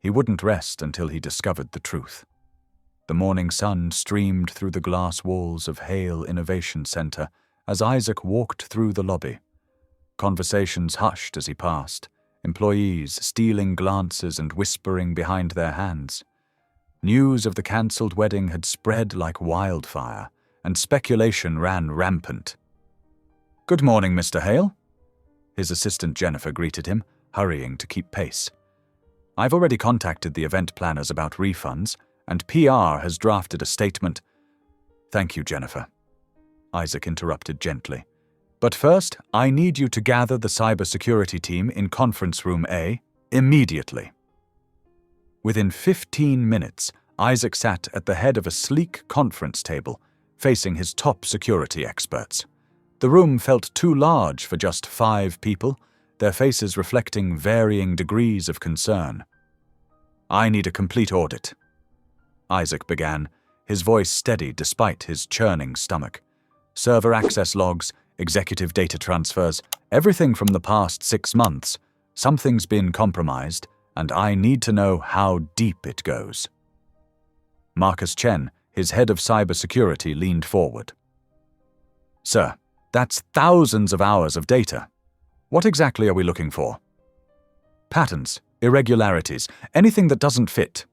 He wouldn't rest until he discovered the truth. The morning sun streamed through the glass walls of Hale Innovation Center as Isaac walked through the lobby. Conversations hushed as he passed, employees stealing glances and whispering behind their hands. News of the cancelled wedding had spread like wildfire, and speculation ran rampant. "Good morning, Mr. Hale." His assistant Jennifer greeted him, hurrying to keep pace. "I've already contacted the event planners about refunds, and PR has drafted a statement." "Thank you, Jennifer," Isaac interrupted gently. "But first, I need you to gather the cybersecurity team in Conference Room A immediately." Within 15 minutes, Isaac sat at the head of a sleek conference table, facing his top security experts. The room felt too large for just 5 people, their faces reflecting varying degrees of concern. "I need a complete audit," Isaac began, his voice steady despite his churning stomach. "Server access logs, executive data transfers, everything from the past 6 months. Something's been compromised, and I need to know how deep it goes." Marcus Chen, his head of cybersecurity, leaned forward. "Sir, that's thousands of hours of data. What exactly are we looking for? Patterns, irregularities, anything that doesn't fit.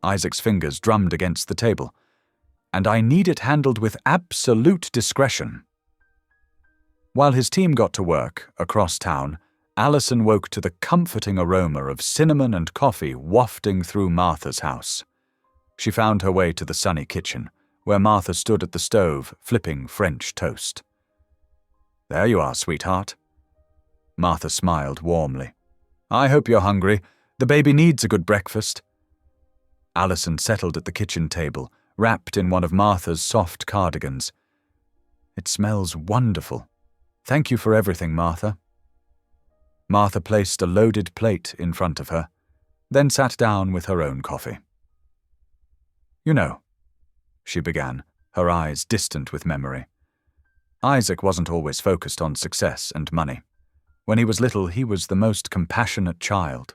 Isaac's fingers drummed against the table. And I need it handled with absolute discretion. While his team got to work, across town, Allison woke to the comforting aroma of cinnamon and coffee wafting through Martha's house. She found her way to the sunny kitchen, where Martha stood at the stove, flipping French toast. "There you are, sweetheart." Martha smiled warmly. "I hope you're hungry. The baby needs a good breakfast." Allison settled at the kitchen table, wrapped in one of Martha's soft cardigans. "It smells wonderful. Thank you for everything, Martha." Martha placed a loaded plate in front of her, then sat down with her own coffee. "You know," she began, her eyes distant with memory, "Isaac wasn't always focused on success and money. When he was little, he was the most compassionate child."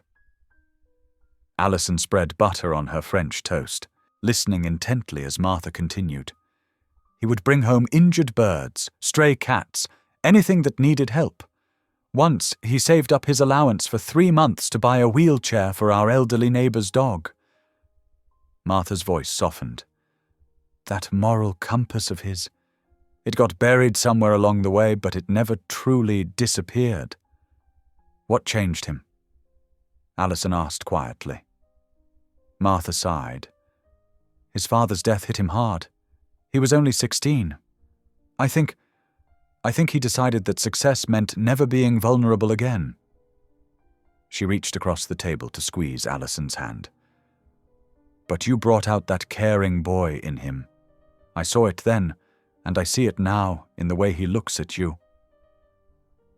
Allison spread butter on her French toast, listening intently as Martha continued. "He would bring home injured birds, stray cats, anything that needed help. Once, he saved up his allowance for 3 months to buy a wheelchair for our elderly neighbor's dog." Martha's voice softened. "That moral compass of his. It got buried somewhere along the way, but it never truly disappeared." "What changed him?" Allison asked quietly. Martha sighed. "His father's death hit him hard. He was only 16. I think he decided that success meant never being vulnerable again." She reached across the table to squeeze Allison's hand. "But you brought out that caring boy in him. I saw it then, and I see it now in the way he looks at you."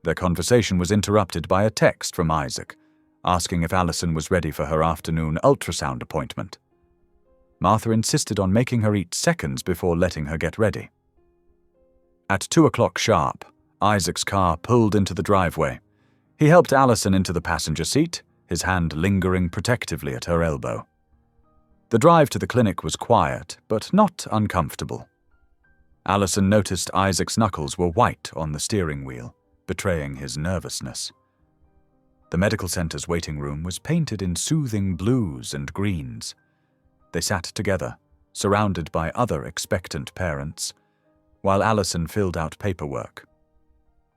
Their conversation was interrupted by a text from Isaac, asking if Allison was ready for her afternoon ultrasound appointment. Martha insisted on making her eat seconds before letting her get ready. At 2 o'clock sharp, Isaac's car pulled into the driveway. He helped Allison into the passenger seat, his hand lingering protectively at her elbow. The drive to the clinic was quiet, but not uncomfortable. Allison noticed Isaac's knuckles were white on the steering wheel, betraying his nervousness. The medical center's waiting room was painted in soothing blues and greens. They sat together, surrounded by other expectant parents, while Allison filled out paperwork.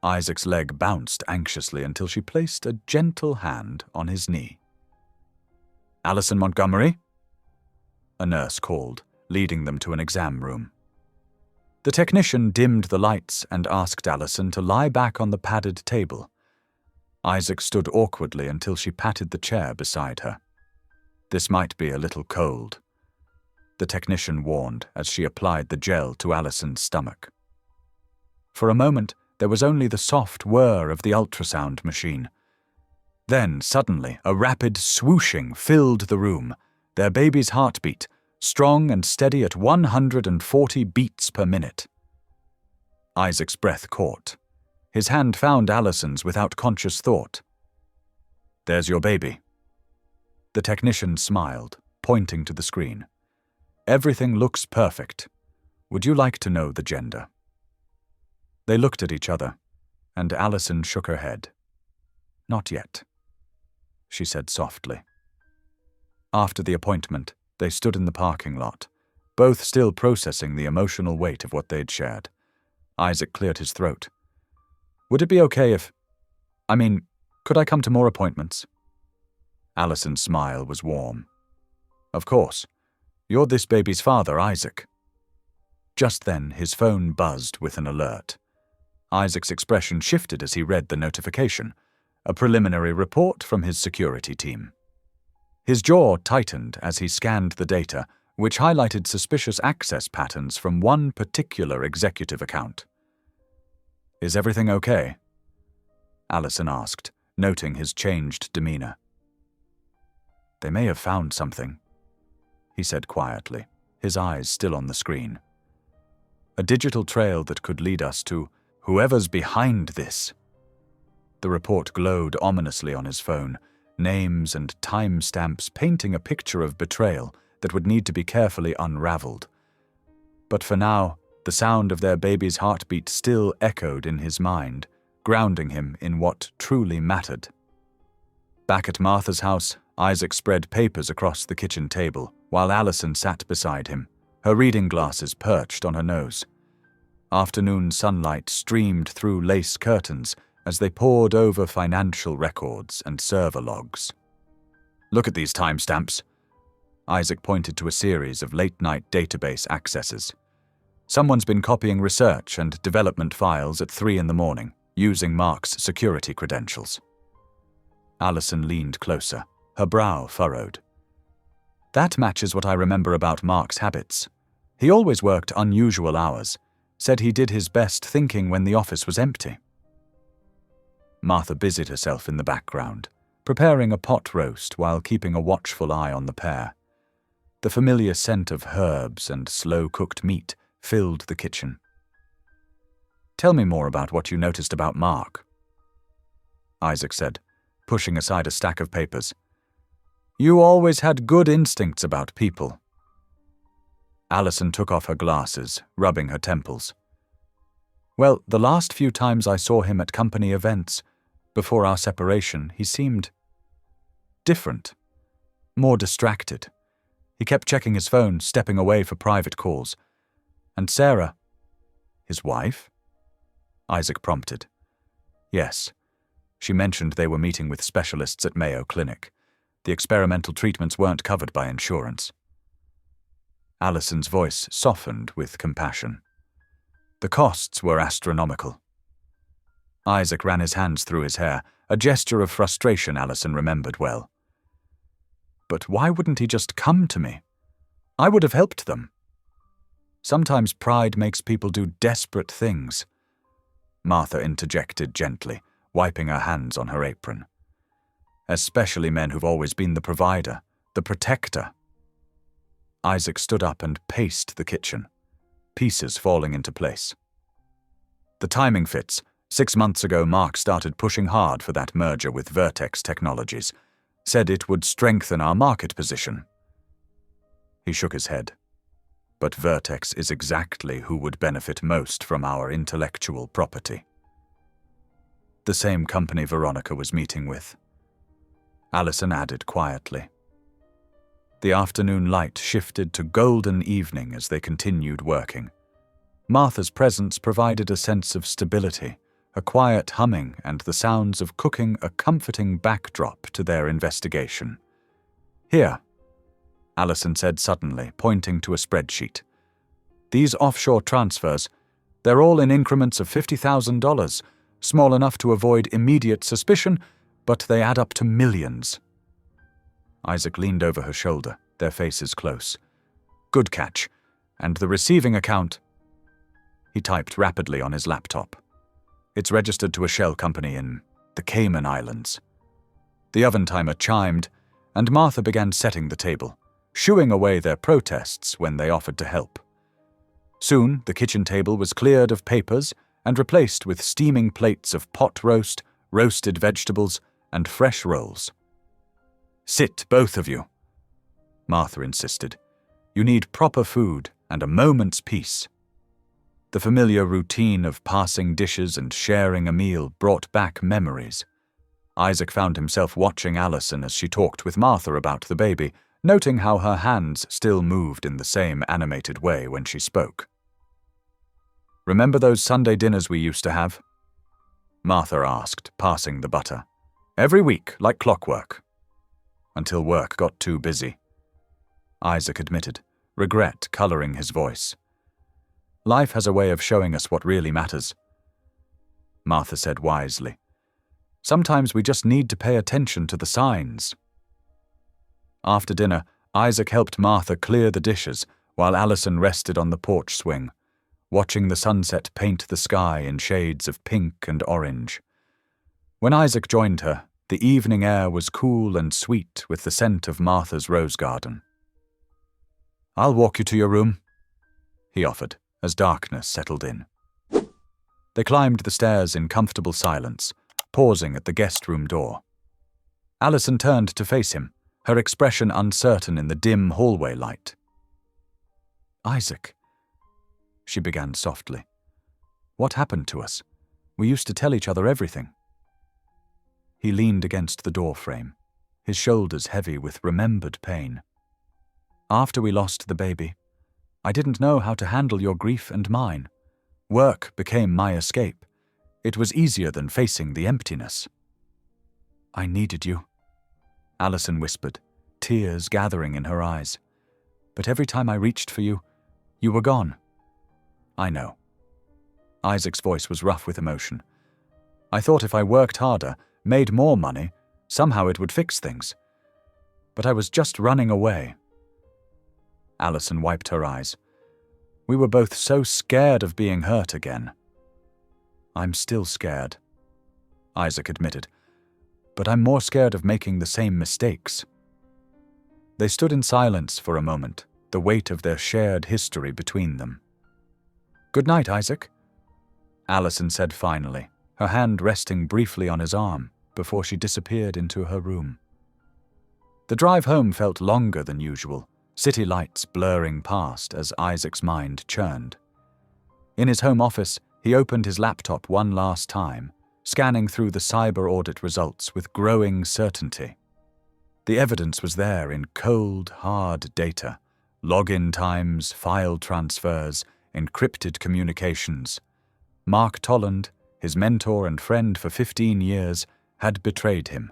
Isaac's leg bounced anxiously until she placed a gentle hand on his knee. "Allison Montgomery?" A nurse called, leading them to an exam room. The technician dimmed the lights and asked Allison to lie back on the padded table. Isaac stood awkwardly until she patted the chair beside her. "This might be a little cold," the technician warned as she applied the gel to Allison's stomach. For a moment, there was only the soft whir of the ultrasound machine. Then, suddenly, a rapid swooshing filled the room, their baby's heartbeat, strong and steady at 140 beats per minute. Isaac's breath caught. His hand found Allison's without conscious thought. "There's your baby." The technician smiled, pointing to the screen. "Everything looks perfect. Would you like to know the gender?" They looked at each other, and Allison shook her head. "Not yet," she said softly. After the appointment, they stood in the parking lot, both still processing the emotional weight of what they'd shared. Isaac cleared his throat. "Would it be okay if... could I come to more appointments?" Allison's smile was warm. "Of course. You're this baby's father, Isaac." Just then, his phone buzzed with an alert. Isaac's expression shifted as he read the notification, a preliminary report from his security team. His jaw tightened as he scanned the data, which highlighted suspicious access patterns from one particular executive account. "Is everything okay?" Allison asked, noting his changed demeanor. "They may have found something," he said quietly, his eyes still on the screen. "A digital trail that could lead us to whoever's behind this." The report glowed ominously on his phone, names and timestamps painting a picture of betrayal that would need to be carefully unraveled. But for now, the sound of their baby's heartbeat still echoed in his mind, grounding him in what truly mattered. Back at Martha's house, Isaac spread papers across the kitchen table, while Allison sat beside him, her reading glasses perched on her nose. Afternoon sunlight streamed through lace curtains as they pored over financial records and server logs. "Look at these timestamps." Isaac pointed to a series of late-night database accesses. "Someone's been copying research and development files at 3 a.m, using Mark's security credentials." Allison leaned closer, her brow furrowed. "That matches what I remember about Mark's habits. He always worked unusual hours, said he did his best thinking when the office was empty." Martha busied herself in the background, preparing a pot roast while keeping a watchful eye on the pair. The familiar scent of herbs and slow-cooked meat filled the kitchen. "Tell me more about what you noticed about Mark," Isaac said, pushing aside a stack of papers. "You always had good instincts about people." Allison took off her glasses, rubbing her temples. "Well, the last few times I saw him at company events, before our separation, he seemed different, more distracted. He kept checking his phone, stepping away for private calls. And Sarah—" "His wife?" Isaac prompted. "Yes. She mentioned they were meeting with specialists at Mayo Clinic. The experimental treatments weren't covered by insurance." Allison's voice softened with compassion. The costs were astronomical. Isaac ran his hands through his hair, a gesture of frustration Allison remembered well. "But why wouldn't he just come to me? I would have helped them." "Sometimes pride makes people do desperate things," Martha interjected gently, wiping her hands on her apron. "Especially men who've always been the provider, the protector." Isaac stood up and paced the kitchen, pieces falling into place. "The timing fits. 6 months ago, Mark started pushing hard for that merger with Vertex Technologies, said it would strengthen our market position." He shook his head. "But Vertex is exactly who would benefit most from our intellectual property." "The same company Veronica was meeting with," Allison added quietly. The afternoon light shifted to golden evening as they continued working. Martha's presence provided a sense of stability, a quiet humming and the sounds of cooking a comforting backdrop to their investigation. "Here," Allison said suddenly, pointing to a spreadsheet. "These offshore transfers, they're all in increments of $50,000, small enough to avoid immediate suspicion, but they add up to millions." Isaac leaned over her shoulder, their faces close. "Good catch. And the receiving account—" He typed rapidly on his laptop. "It's registered to a shell company in the Cayman Islands." The oven timer chimed, and Martha began setting the table, shooing away their protests when they offered to help. Soon, the kitchen table was cleared of papers and replaced with steaming plates of pot roast, roasted vegetables, and fresh rolls. "Sit, both of you," Martha insisted. "You need proper food and a moment's peace." The familiar routine of passing dishes and sharing a meal brought back memories. Isaac found himself watching Allison as she talked with Martha about the baby, noting how her hands still moved in the same animated way when she spoke. "Remember those Sunday dinners we used to have?" Martha asked, passing the butter. "Every week, like clockwork." "Until work got too busy," Isaac admitted, regret coloring his voice. "Life has a way of showing us what really matters," Martha said wisely. "Sometimes we just need to pay attention to the signs." After dinner, Isaac helped Martha clear the dishes while Allison rested on the porch swing, watching the sunset paint the sky in shades of pink and orange. When Isaac joined her, the evening air was cool and sweet with the scent of Martha's rose garden. "I'll walk you to your room," he offered, as darkness settled in. They climbed the stairs in comfortable silence, pausing at the guest room door. Allison turned to face him, her expression uncertain in the dim hallway light. "Isaac," she began softly, "what happened to us? We used to tell each other everything." He leaned against the door frame, his shoulders heavy with remembered pain. "After we lost the baby, I didn't know how to handle your grief and mine. Work became my escape. It was easier than facing the emptiness." "I needed you," Allison whispered, tears gathering in her eyes. "But every time I reached for you, you were gone." "I know." Isaac's voice was rough with emotion. "I thought if I worked harder, made more money, somehow it would fix things. But I was just running away." Allison wiped her eyes. "We were both so scared of being hurt again." "I'm still scared," Isaac admitted. "But I'm more scared of making the same mistakes." They stood in silence for a moment, the weight of their shared history between them. "Good night, Isaac," Allison said finally, her hand resting briefly on his arm before she disappeared into her room. The drive home felt longer than usual, city lights blurring past as Isaac's mind churned. In his home office, he opened his laptop one last time, scanning through the cyber audit results with growing certainty. The evidence was there in cold, hard data: login times, file transfers, encrypted communications. Mark Tolland, his mentor and friend for 15 years, had betrayed him.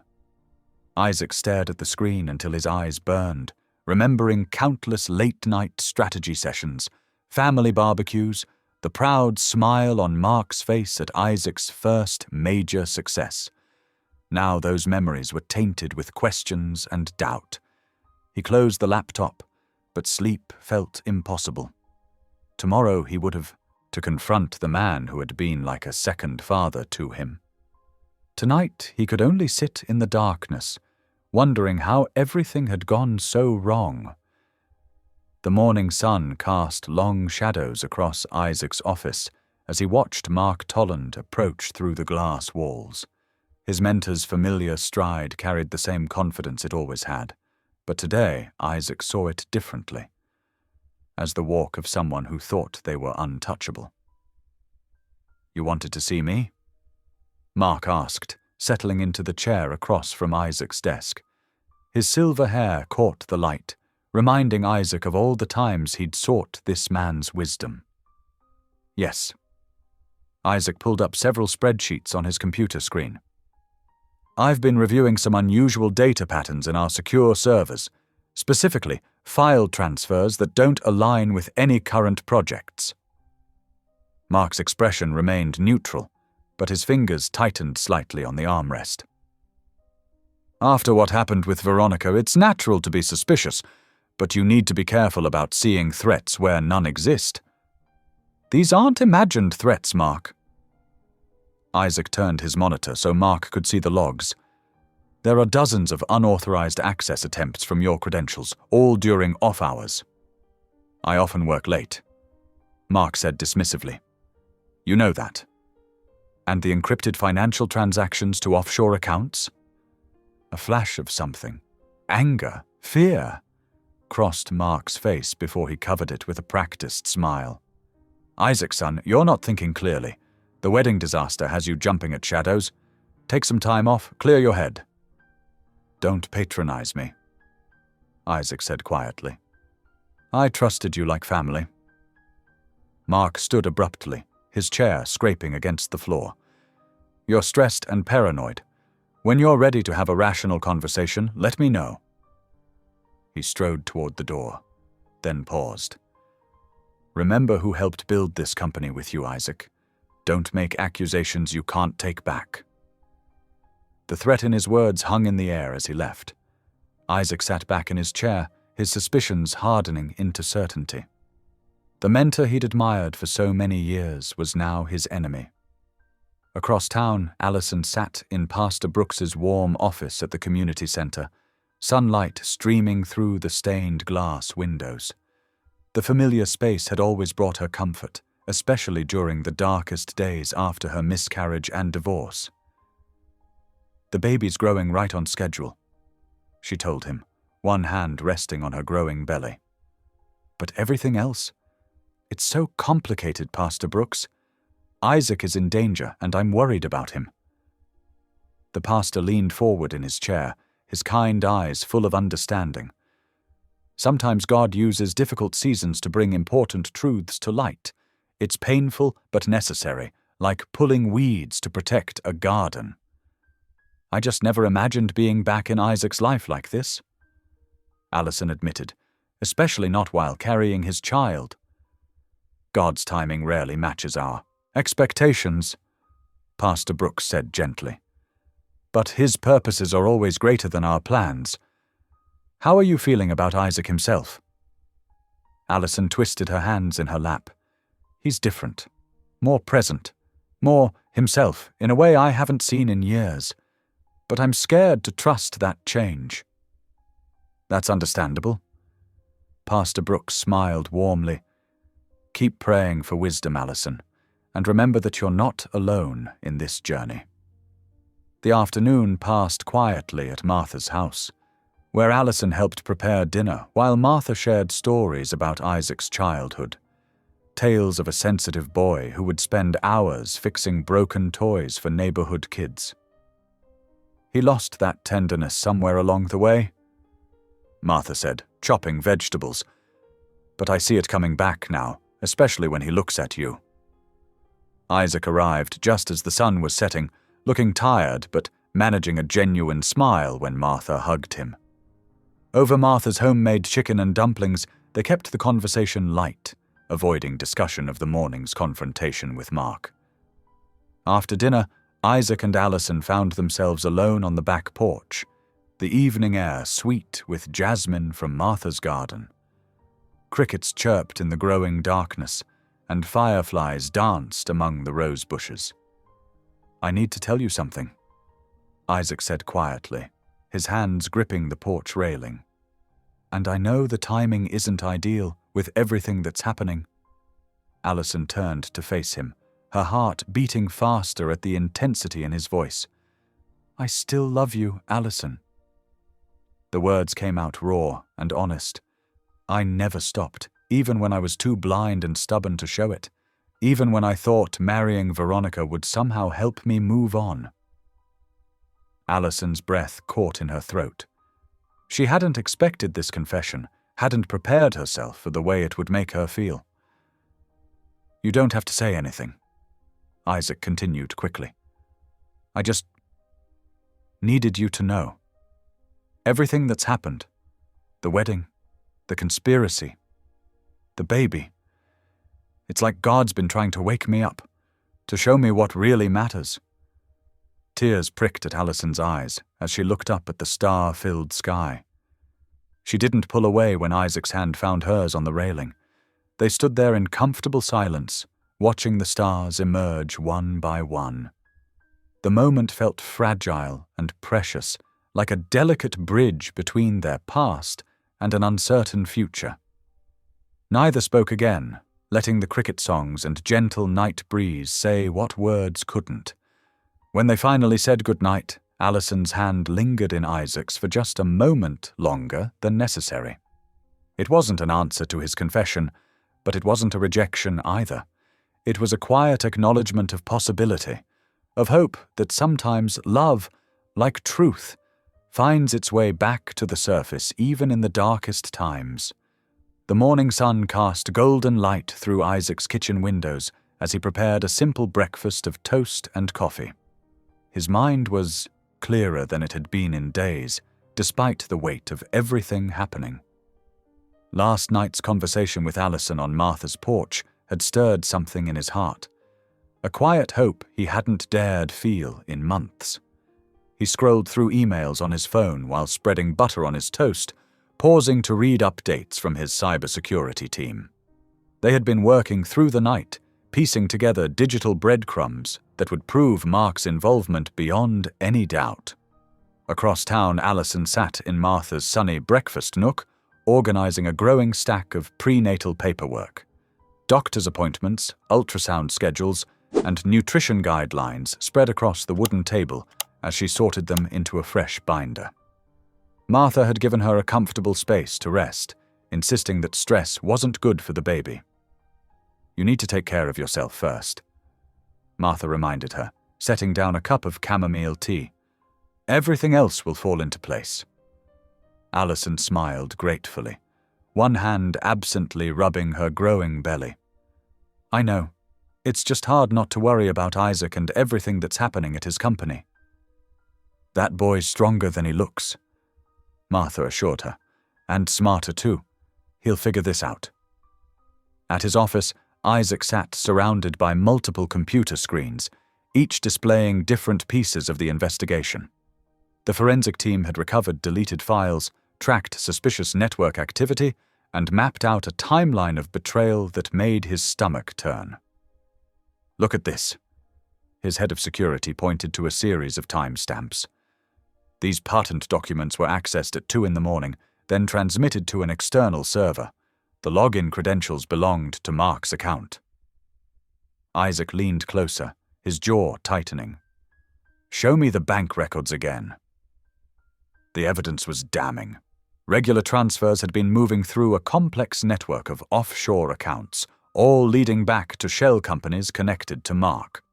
Isaac stared at the screen until his eyes burned, remembering countless late-night strategy sessions, family barbecues, the proud smile on Mark's face at Isaac's first major success. Now those memories were tainted with questions and doubt. He closed the laptop, but sleep felt impossible. Tomorrow he would have to confront the man who had been like a second father to him. Tonight he could only sit in the darkness, wondering how everything had gone so wrong. The morning sun cast long shadows across Isaac's office as he watched Mark Tolland approach through the glass walls. His mentor's familiar stride carried the same confidence it always had, but today Isaac saw it differently, as the walk of someone who thought they were untouchable. "You wanted to see me?" Mark asked, settling into the chair across from Isaac's desk. His silver hair caught the light, reminding Isaac of all the times he'd sought this man's wisdom. "Yes." Isaac pulled up several spreadsheets on his computer screen. "I've been reviewing some unusual data patterns in our secure servers, specifically file transfers that don't align with any current projects." Mark's expression remained neutral, but his fingers tightened slightly on the armrest. "After what happened with Veronica, it's natural to be suspicious, but you need to be careful about seeing threats where none exist." "These aren't imagined threats, Mark." Isaac turned his monitor so Mark could see the logs. "There are dozens of unauthorized access attempts from your credentials, all during off hours." "I often work late," Mark said dismissively. "You know that." "And the encrypted financial transactions to offshore accounts?" A flash of something, anger, fear, crossed Mark's face before he covered it with a practiced smile. "Isaac, son, you're not thinking clearly. The wedding disaster has you jumping at shadows. Take some time off, clear your head." "Don't patronize me," Isaac said quietly. "I trusted you like family." Mark stood abruptly, his chair scraping against the floor. "You're stressed and paranoid. When you're ready to have a rational conversation, let me know." He strode toward the door, then paused. "Remember who helped build this company with you, Isaac. Don't make accusations you can't take back." The threat in his words hung in the air as he left. Isaac sat back in his chair, his suspicions hardening into certainty. The mentor he'd admired for so many years was now his enemy. Across town, Allison sat in Pastor Brooks's warm office at the community center, sunlight streaming through the stained glass windows. The familiar space had always brought her comfort, especially during the darkest days after her miscarriage and divorce. "The baby's growing right on schedule," she told him, one hand resting on her growing belly. "But everything else? It's so complicated, Pastor Brooks. Isaac is in danger, and I'm worried about him." The pastor leaned forward in his chair, his kind eyes full of understanding. Sometimes God uses difficult seasons to bring important truths to light. It's painful but necessary, like pulling weeds to protect a garden. "I just never imagined being back in Isaac's life like this," Allison admitted, "especially not while carrying his child." "God's timing rarely matches our expectations," Pastor Brooks said gently. "But his purposes are always greater than our plans. How are you feeling about Isaac himself?" Allison twisted her hands in her lap. "He's different, more present, more himself in a way I haven't seen in years. But I'm scared to trust that change." "That's understandable." Pastor Brooks smiled warmly. "Keep praying for wisdom, Allison, and remember that you're not alone in this journey." The afternoon passed quietly at Martha's house, where Allison helped prepare dinner while Martha shared stories about Isaac's childhood. Tales of a sensitive boy who would spend hours fixing broken toys for neighborhood kids. "He lost that tenderness somewhere along the way," Martha said, chopping vegetables. "But I see it coming back now, especially when he looks at you." Isaac arrived just as the sun was setting, looking tired but managing a genuine smile when Martha hugged him. Over Martha's homemade chicken and dumplings, they kept the conversation light, avoiding discussion of the morning's confrontation with Mark. After dinner, Isaac and Allison found themselves alone on the back porch, the evening air sweet with jasmine from Martha's garden. Crickets chirped in the growing darkness, and fireflies danced among the rose bushes. "I need to tell you something," Isaac said quietly, his hands gripping the porch railing. "And I know the timing isn't ideal with everything that's happening." Allison turned to face him, her heart beating faster at the intensity in his voice. "I still love you, Allison." The words came out raw and honest. "I never stopped, even when I was too blind and stubborn to show it, even when I thought marrying Veronica would somehow help me move on." Allison's breath caught in her throat. She hadn't expected this confession, hadn't prepared herself for the way it would make her feel. "You don't have to say anything," Isaac continued quickly. "I just needed you to know. Everything that's happened, the wedding, the conspiracy, the baby. It's like God's been trying to wake me up, to show me what really matters." Tears pricked at Allison's eyes as she looked up at the star-filled sky. She didn't pull away when Isaac's hand found hers on the railing. They stood there in comfortable silence, watching the stars emerge one by one. The moment felt fragile and precious, like a delicate bridge between their past and an uncertain future. Neither spoke again, letting the cricket songs and gentle night breeze say what words couldn't. When they finally said goodnight, Allison's hand lingered in Isaac's for just a moment longer than necessary. It wasn't an answer to his confession, but it wasn't a rejection either. It was a quiet acknowledgement of possibility, of hope that sometimes love, like truth, finds its way back to the surface even in the darkest times. The morning sun cast golden light through Isaac's kitchen windows as he prepared a simple breakfast of toast and coffee. His mind was clearer than it had been in days, despite the weight of everything happening. Last night's conversation with Allison on Martha's porch had stirred something in his heart, a quiet hope he hadn't dared feel in months. He scrolled through emails on his phone while spreading butter on his toast, pausing to read updates from his cybersecurity team. They had been working through the night, piecing together digital breadcrumbs that would prove Mark's involvement beyond any doubt. Across town, Allison sat in Martha's sunny breakfast nook, organizing a growing stack of prenatal paperwork. Doctor's appointments, ultrasound schedules, and nutrition guidelines spread across the wooden table as she sorted them into a fresh binder. Martha had given her a comfortable space to rest, insisting that stress wasn't good for the baby. "You need to take care of yourself first." Martha reminded her, setting down a cup of chamomile tea. Everything else will fall into place. Allison smiled gratefully, one hand absently rubbing her growing belly. I know. It's just hard not to worry about Isaac and everything that's happening at his company. That boy's stronger than he looks, Martha assured her, and smarter too. He'll figure this out. At his office, Isaac sat surrounded by multiple computer screens, each displaying different pieces of the investigation. The forensic team had recovered deleted files, tracked suspicious network activity, and mapped out a timeline of betrayal that made his stomach turn. Look at this. His head of security pointed to a series of timestamps. These patent documents were accessed at 2 a.m, then transmitted to an external server. The login credentials belonged to Mark's account. Isaac leaned closer, his jaw tightening. Show me the bank records again. The evidence was damning. Regular transfers had been moving through a complex network of offshore accounts, all leading back to shell companies connected to Mark.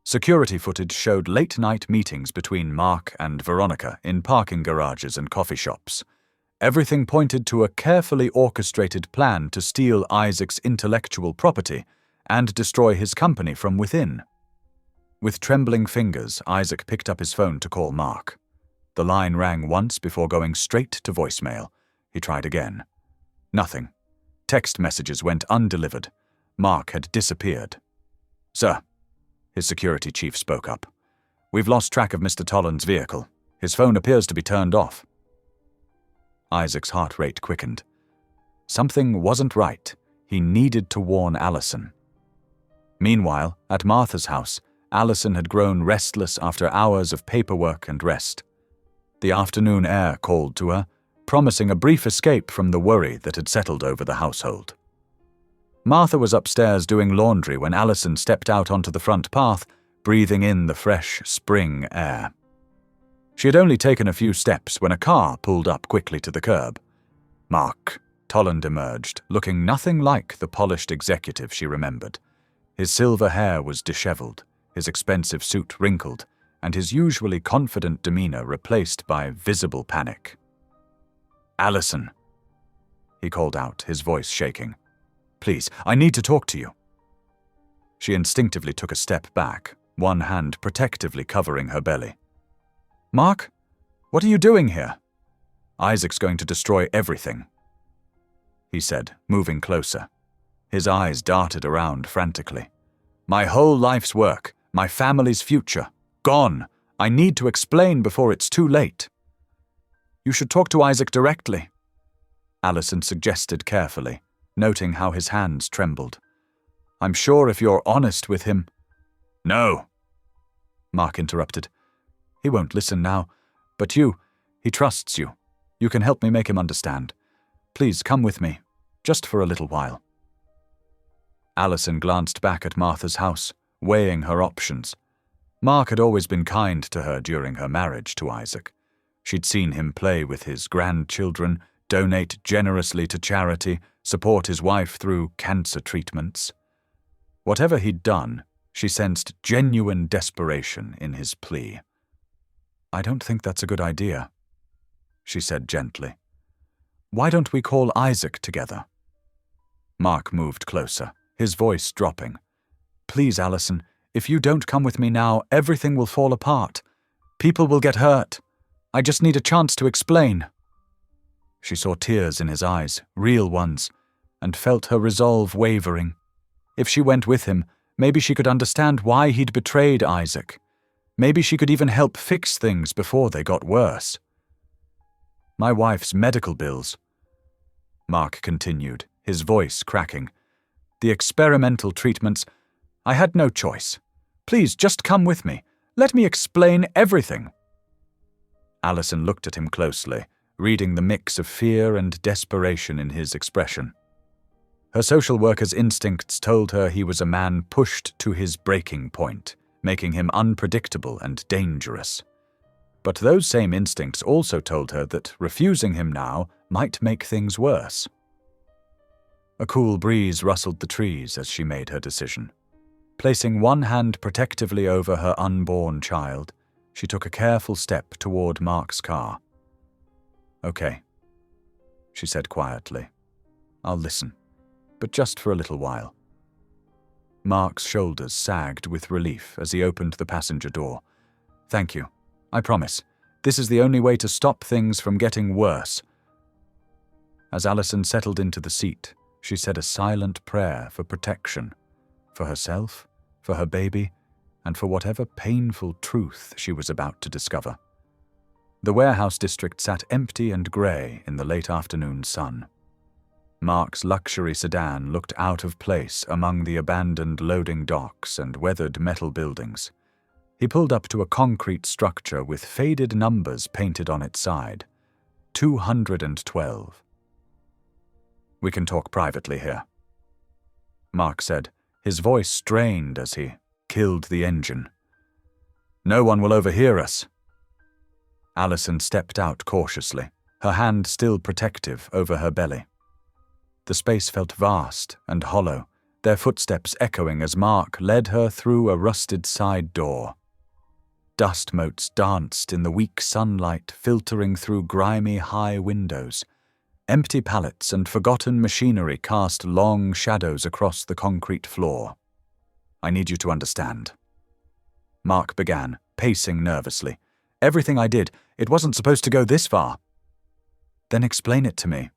Security footage showed late-night meetings between Mark and Veronica in parking garages and coffee shops. Everything pointed to a carefully orchestrated plan to steal Isaac's intellectual property and destroy his company from within. With trembling fingers, Isaac picked up his phone to call Mark. The line rang once before going straight to voicemail. He tried again. Nothing. Text messages went undelivered. Mark had disappeared. Sir, his security chief spoke up. We've lost track of Mr. Tolland's vehicle. His phone appears to be turned off. Isaac's heart rate quickened. Something wasn't right. He needed to warn Allison. Meanwhile, at Martha's house, Allison had grown restless after hours of paperwork and rest. The afternoon air called to her, promising a brief escape from the worry that had settled over the household. Martha was upstairs doing laundry when Allison stepped out onto the front path, breathing in the fresh spring air. She had only taken a few steps when a car pulled up quickly to the curb. Mark Tolland emerged, looking nothing like the polished executive she remembered. His silver hair was disheveled, his expensive suit wrinkled, and his usually confident demeanor replaced by visible panic. Allison, he called out, his voice shaking. Please, I need to talk to you. She instinctively took a step back, one hand protectively covering her belly. Mark, what are you doing here? Isaac's going to destroy everything, he said, moving closer. His eyes darted around frantically. My whole life's work, my family's future, gone. I need to explain before it's too late. You should talk to Isaac directly, Allison suggested carefully, noting how his hands trembled. I'm sure if you're honest with him— No, Mark interrupted. He won't listen now, but he trusts you. You can help me make him understand. Please come with me, just for a little while. Allison glanced back at Martha's house, weighing her options. Mark had always been kind to her during her marriage to Isaac. She'd seen him play with his grandchildren, donate generously to charity, support his wife through cancer treatments. Whatever he'd done, she sensed genuine desperation in his plea. I don't think that's a good idea, she said gently. Why don't we call Isaac together? Mark moved closer, his voice dropping. Please, Allison, if you don't come with me now, everything will fall apart. People will get hurt. I just need a chance to explain. She saw tears in his eyes, real ones, and felt her resolve wavering. If she went with him, maybe she could understand why he'd betrayed Isaac. Maybe she could even help fix things before they got worse. My wife's medical bills, Mark continued, his voice cracking. The experimental treatments, I had no choice. Please, just come with me. Let me explain everything. Allison looked at him closely, reading the mix of fear and desperation in his expression. Her social worker's instincts told her he was a man pushed to his breaking point, making him unpredictable and dangerous. But those same instincts also told her that refusing him now might make things worse. A cool breeze rustled the trees as she made her decision. Placing one hand protectively over her unborn child, she took a careful step toward Mark's car. "Okay," she said quietly. "I'll listen, but just for a little while." Mark's shoulders sagged with relief as he opened the passenger door. "Thank you. I promise. This is the only way to stop things from getting worse." As Allison settled into the seat, she said a silent prayer for protection, for herself, for her baby, and for whatever painful truth she was about to discover. The warehouse district sat empty and grey in the late afternoon sun. Mark's luxury sedan looked out of place among the abandoned loading docks and weathered metal buildings. He pulled up to a concrete structure with faded numbers painted on its side. 212. "We can talk privately here," Mark said, his voice strained as he killed the engine. "No one will overhear us." Allison stepped out cautiously, her hand still protective over her belly. The space felt vast and hollow, their footsteps echoing as Mark led her through a rusted side door. Dust motes danced in the weak sunlight filtering through grimy high windows. Empty pallets and forgotten machinery cast long shadows across the concrete floor. "I need you to understand," Mark began, pacing nervously. "Everything I did, it wasn't supposed to go this far." "Then explain it to me,"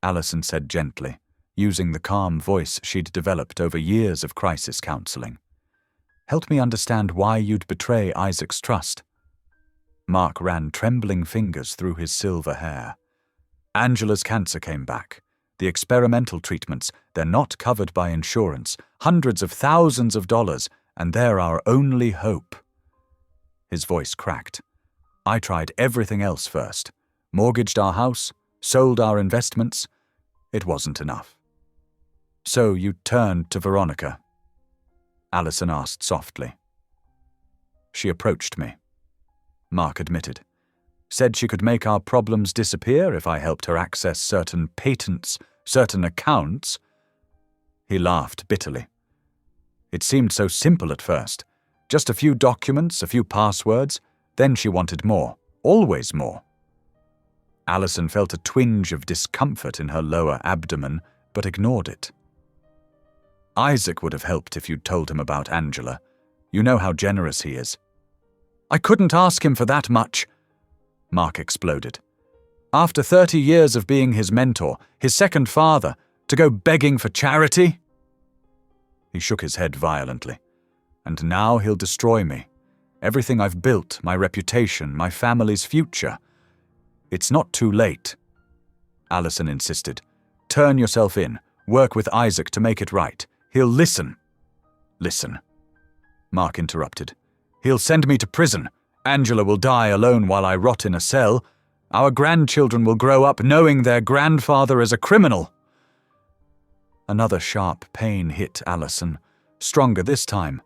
Allison said gently, using the calm voice she'd developed over years of crisis counseling. "Help me understand why you'd betray Isaac's trust." Mark ran trembling fingers through his silver hair. "Angela's cancer came back. The experimental treatments, they're not covered by insurance, hundreds of thousands of dollars, and they're our only hope." His voice cracked. "I tried everything else first. Mortgaged our house, sold our investments. It wasn't enough." "So you turned to Veronica?" Allison asked softly. "She approached me," Mark admitted. "Said she could make our problems disappear if I helped her access certain patents, certain accounts." He laughed bitterly. "It seemed so simple at first. Just a few documents, a few passwords. Then she wanted more, always more." Allison felt a twinge of discomfort in her lower abdomen, but ignored it. "Isaac would have helped if you'd told him about Angela. You know how generous he is." "I couldn't ask him for that much," Mark exploded. "After 30 years of being his mentor, his second father, to go begging for charity?" He shook his head violently. "And now he'll destroy me. Everything I've built, my reputation, my family's future. It's not too late." Allison insisted. "Turn yourself in. Work with Isaac to make it right. He'll listen." "Listen," Mark interrupted. "He'll send me to prison. Angela will die alone while I rot in a cell. Our grandchildren will grow up knowing their grandfather is a criminal." Another sharp pain hit Allison, stronger this time.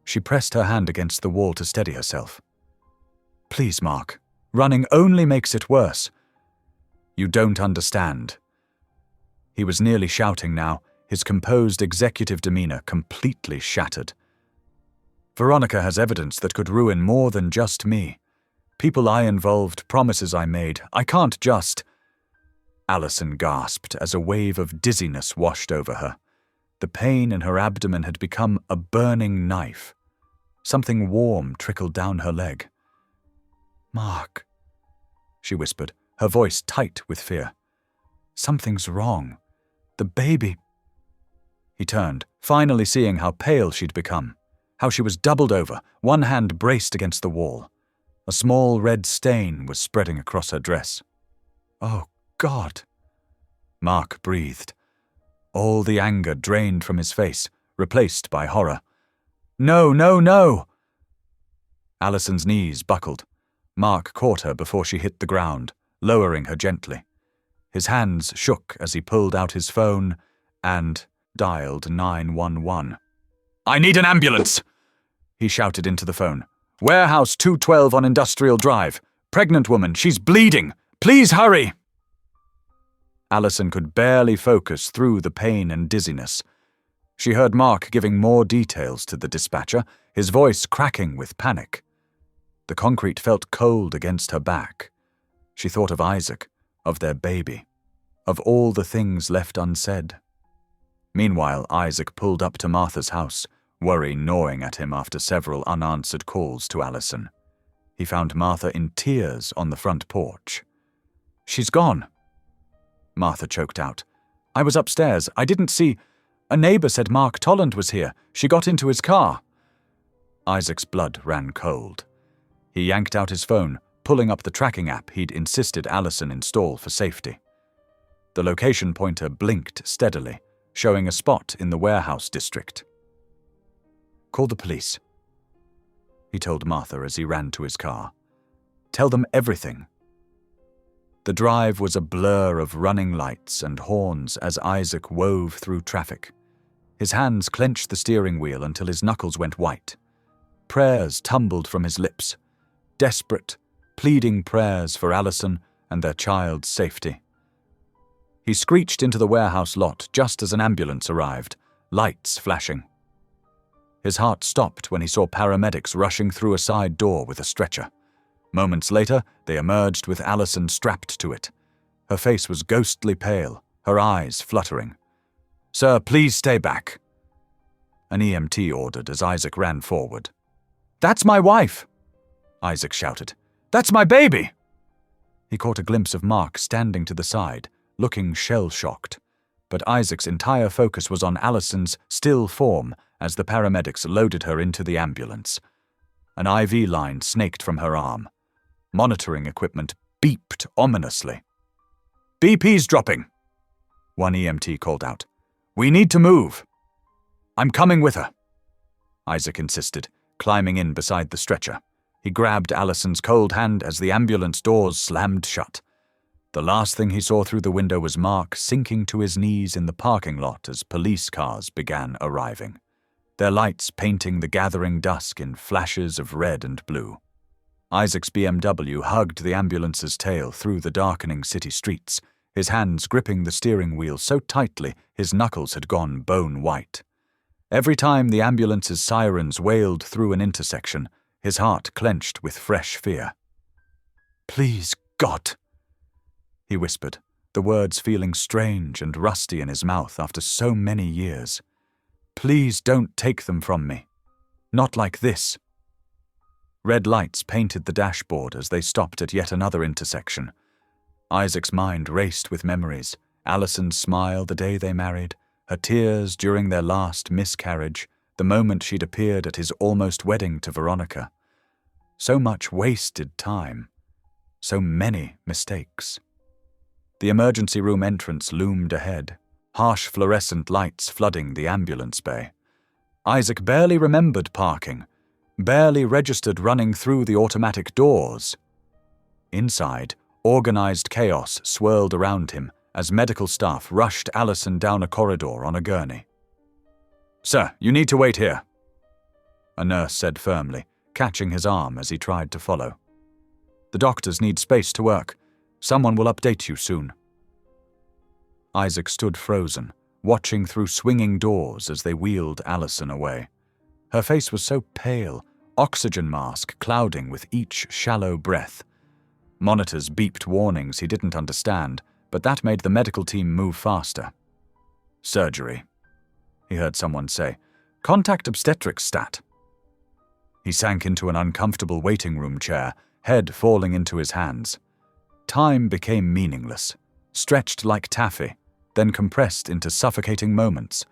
She pressed her hand against the wall to steady herself. "Please, Mark. Running only makes it worse." "You don't understand." He was nearly shouting now, his composed executive demeanor completely shattered. "Veronica has evidence that could ruin more than just me. People I involved, promises I made. I can't just—" Allison gasped as a wave of dizziness washed over her. The pain in her abdomen had become a burning knife. Something warm trickled down her leg. "Mark," she whispered, her voice tight with fear. "Something's wrong. The baby—" He turned, finally seeing how pale she'd become, how she was doubled over, one hand braced against the wall. A small red stain was spreading across her dress. "Oh, God!" Mark breathed. All the anger drained from his face, replaced by horror. "No, no, no!" Allison's knees buckled. Mark caught her before she hit the ground, lowering her gently. His hands shook as he pulled out his phone and dialed 911. "I need an ambulance!" he shouted into the phone. "Warehouse 212 on Industrial Drive. Pregnant woman, she's bleeding! Please hurry!" Allison could barely focus through the pain and dizziness. She heard Mark giving more details to the dispatcher, his voice cracking with panic. The concrete felt cold against her back. She thought of Isaac, of their baby, of all the things left unsaid. Meanwhile, Isaac pulled up to Martha's house, worry gnawing at him after several unanswered calls to Allison. He found Martha in tears on the front porch. "She's gone," Martha choked out. "I was upstairs. I didn't see. A neighbor said Mark Tolland was here. She got into his car." Isaac's blood ran cold. He yanked out his phone, pulling up the tracking app he'd insisted Allison install for safety. The location pointer blinked steadily, showing a spot in the warehouse district. "Call the police," he told Martha as he ran to his car. "Tell them everything." The drive was a blur of running lights and horns as Isaac wove through traffic. His hands clenched the steering wheel until his knuckles went white. Prayers tumbled from his lips. Desperate, pleading prayers for Allison and their child's safety. He screeched into the warehouse lot just as an ambulance arrived, lights flashing. His heart stopped when he saw paramedics rushing through a side door with a stretcher. Moments later, they emerged with Allison strapped to it. Her face was ghostly pale, her eyes fluttering. "Sir, please stay back," an EMT ordered as Isaac ran forward. "That's my wife!" Isaac shouted. "That's my baby!" He caught a glimpse of Mark standing to the side, looking shell-shocked. But Isaac's entire focus was on Allison's still form as the paramedics loaded her into the ambulance. An IV line snaked from her arm. Monitoring equipment beeped ominously. "BP's dropping," one EMT called out. "We need to move." "I'm coming with her," Isaac insisted, climbing in beside the stretcher. He grabbed Allison's cold hand as the ambulance doors slammed shut. The last thing he saw through the window was Mark sinking to his knees in the parking lot as police cars began arriving, their lights painting the gathering dusk in flashes of red and blue. Isaac's BMW hugged the ambulance's tail through the darkening city streets, his hands gripping the steering wheel so tightly his knuckles had gone bone white. Every time the ambulance's sirens wailed through an intersection, his heart clenched with fresh fear. "Please, God," he whispered, the words feeling strange and rusty in his mouth after so many years. "Please don't take them from me. Not like this." Red lights painted the dashboard as they stopped at yet another intersection. Isaac's mind raced with memories. Allison's smile the day they married, her tears during their last miscarriage, the moment she'd appeared at his almost wedding to Veronica. So much wasted time. So many mistakes. The emergency room entrance loomed ahead, harsh fluorescent lights flooding the ambulance bay. Isaac barely remembered parking, barely registered running through the automatic doors. Inside, organized chaos swirled around him as medical staff rushed Allison down a corridor on a gurney. "Sir, you need to wait here," a nurse said firmly, catching his arm as he tried to follow. "The doctors need space to work. Someone will update you soon." Isaac stood frozen, watching through swinging doors as they wheeled Allison away. Her face was so pale, oxygen mask clouding with each shallow breath. Monitors beeped warnings he didn't understand, but that made the medical team move faster. "Surgery," he heard someone say. "Contact obstetrics stat." He sank into an uncomfortable waiting room chair, head falling into his hands. Time became meaningless, stretched like taffy, then compressed into suffocating moments.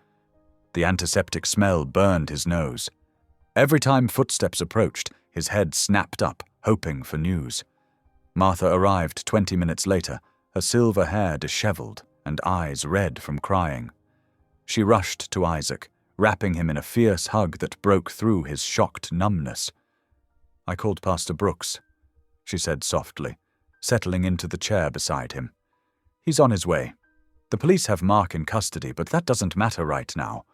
The antiseptic smell burned his nose. Every time footsteps approached, his head snapped up, hoping for news. Martha arrived 20 minutes later, her silver hair disheveled and eyes red from crying. She rushed to Isaac, wrapping him in a fierce hug that broke through his shocked numbness. "I called Pastor Brooks," she said softly, settling into the chair beside him. "He's on his way. The police have Mark in custody, but that doesn't matter right now.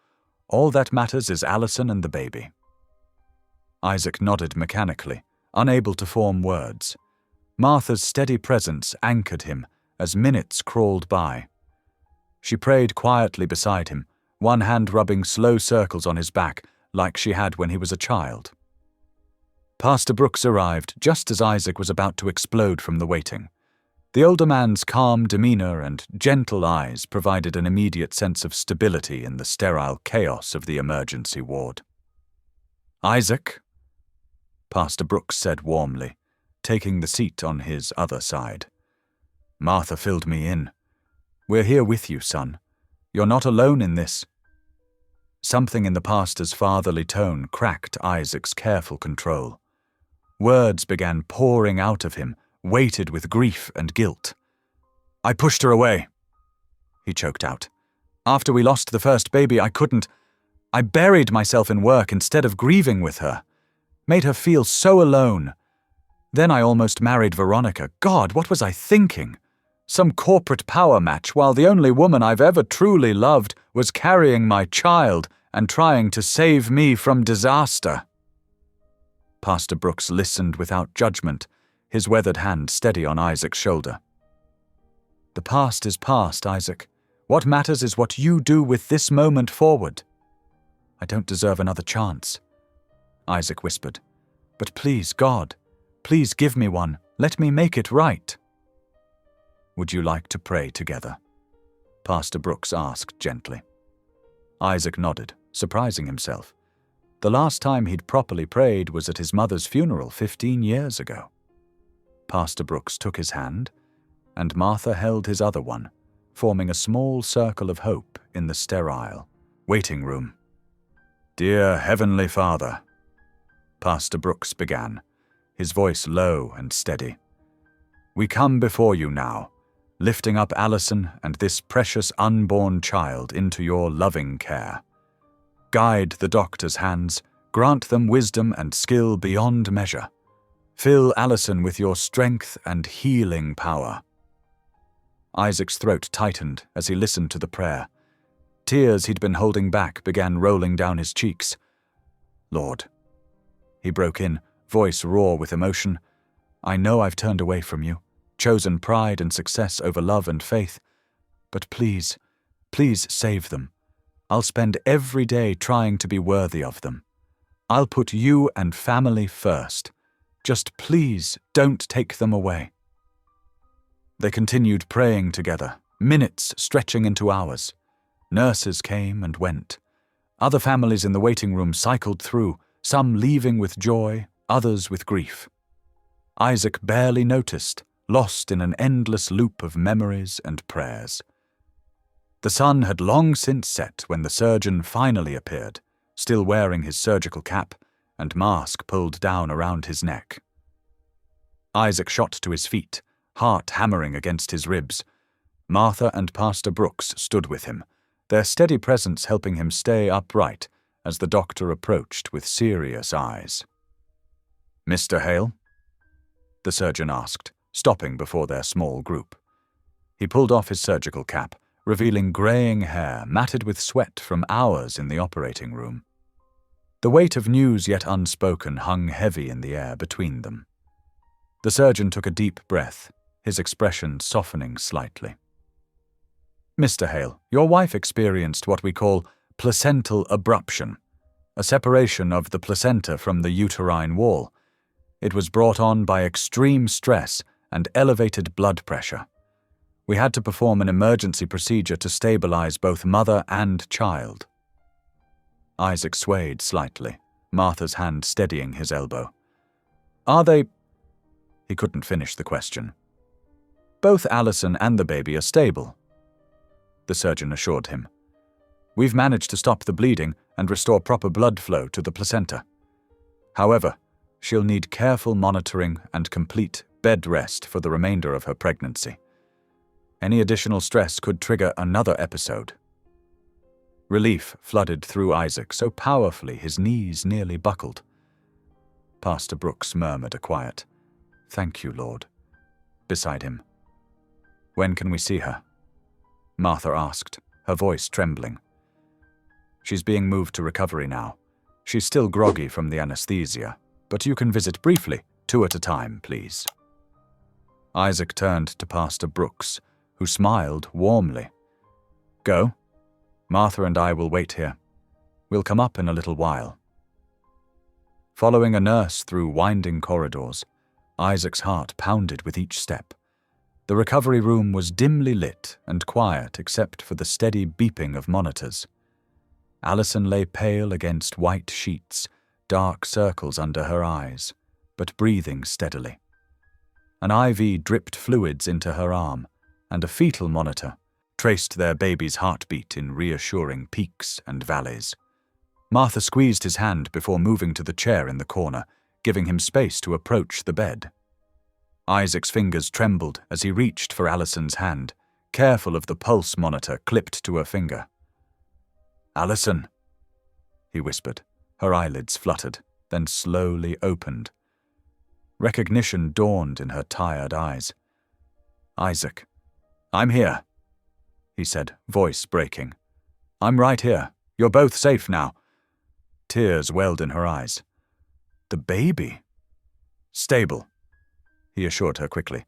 All that matters is Allison and the baby." Isaac nodded mechanically, unable to form words. Martha's steady presence anchored him as minutes crawled by. She prayed quietly beside him, one hand rubbing slow circles on his back like she had when he was a child. Pastor Brooks arrived just as Isaac was about to explode from the waiting. The older man's calm demeanor and gentle eyes provided an immediate sense of stability in the sterile chaos of the emergency ward. "Isaac," Pastor Brooks said warmly, taking the seat on his other side. "Martha filled me in. We're here with you, son. You're not alone in this." Something in the pastor's fatherly tone cracked Isaac's careful control. Words began pouring out of him, weighted with grief and guilt. "I pushed her away," he choked out. "After we lost the first baby, I couldn't. I buried myself in work instead of grieving with her. Made her feel so alone. Then I almost married Veronica. God, what was I thinking? Some corporate power match while the only woman I've ever truly loved was carrying my child and trying to save me from disaster." Pastor Brooks listened without judgment, his weathered hand steady on Isaac's shoulder. "The past is past, Isaac. What matters is what you do with this moment forward." "I don't deserve another chance," Isaac whispered. "But please, God, please give me one. Let me make it right." "Would you like to pray together?" Pastor Brooks asked gently. Isaac nodded, surprising himself. The last time he'd properly prayed was at his mother's funeral 15 years ago. Pastor Brooks took his hand, and Martha held his other one, forming a small circle of hope in the sterile waiting room. "Dear Heavenly Father," Pastor Brooks began, his voice low and steady, "we come before you now, lifting up Allison and this precious unborn child into your loving care. Guide the doctor's hands, grant them wisdom and skill beyond measure. Fill Allison with your strength and healing power." Isaac's throat tightened as he listened to the prayer. Tears he'd been holding back began rolling down his cheeks. "Lord," he broke in, voice raw with emotion, "I know I've turned away from you, chosen pride and success over love and faith, but please, please save them. I'll spend every day trying to be worthy of them. I'll put you and family first. Just please don't take them away." They continued praying together, minutes stretching into hours. Nurses came and went. Other families in the waiting room cycled through, some leaving with joy, others with grief. Isaac barely noticed, lost in an endless loop of memories and prayers. The sun had long since set when the surgeon finally appeared, still wearing his surgical cap and mask pulled down around his neck. Isaac shot to his feet, heart hammering against his ribs. Martha and Pastor Brooks stood with him, their steady presence helping him stay upright as the doctor approached with serious eyes. "Mr. Hale?" the surgeon asked, stopping before their small group. He pulled off his surgical cap, revealing graying hair matted with sweat from hours in the operating room. The weight of news yet unspoken hung heavy in the air between them. The surgeon took a deep breath, his expression softening slightly. "Mr. Hale, your wife experienced what we call placental abruption, a separation of the placenta from the uterine wall. It was brought on by extreme stress and elevated blood pressure. We had to perform an emergency procedure to stabilize both mother and child." Isaac swayed slightly, Martha's hand steadying his elbow. "Are they—" He couldn't finish the question. "Both Allison and the baby are stable," the surgeon assured him. "We've managed to stop the bleeding and restore proper blood flow to the placenta. However, she'll need careful monitoring and complete bed rest for the remainder of her pregnancy. Any additional stress could trigger another episode." Relief flooded through Isaac so powerfully his knees nearly buckled. Pastor Brooks murmured a quiet, "Thank you, Lord," beside him. "When can we see her?" Martha asked, her voice trembling. "She's being moved to recovery now. She's still groggy from the anesthesia, but you can visit briefly, 2 at a time, please." Isaac turned to Pastor Brooks, who smiled warmly. "Go," Martha and I will wait here. We'll come up in a little while." Following a nurse through winding corridors, Isaac's heart pounded with each step. The recovery room was dimly lit and quiet except for the steady beeping of monitors. Alison lay pale against white sheets, dark circles under her eyes, but breathing steadily. An IV dripped fluids into her arm, and a fetal monitor traced their baby's heartbeat in reassuring peaks and valleys. Martha squeezed his hand before moving to the chair in the corner, giving him space to approach the bed. Isaac's fingers trembled as he reached for Alison's hand, careful of the pulse monitor clipped to her finger. "Alison," he whispered. Her eyelids fluttered, then slowly opened. Recognition dawned in her tired eyes. "Isaac, I'm here," he said, voice breaking. "I'm right here. You're both safe now." Tears welled in her eyes. "The baby?" "Stable," he assured her quickly.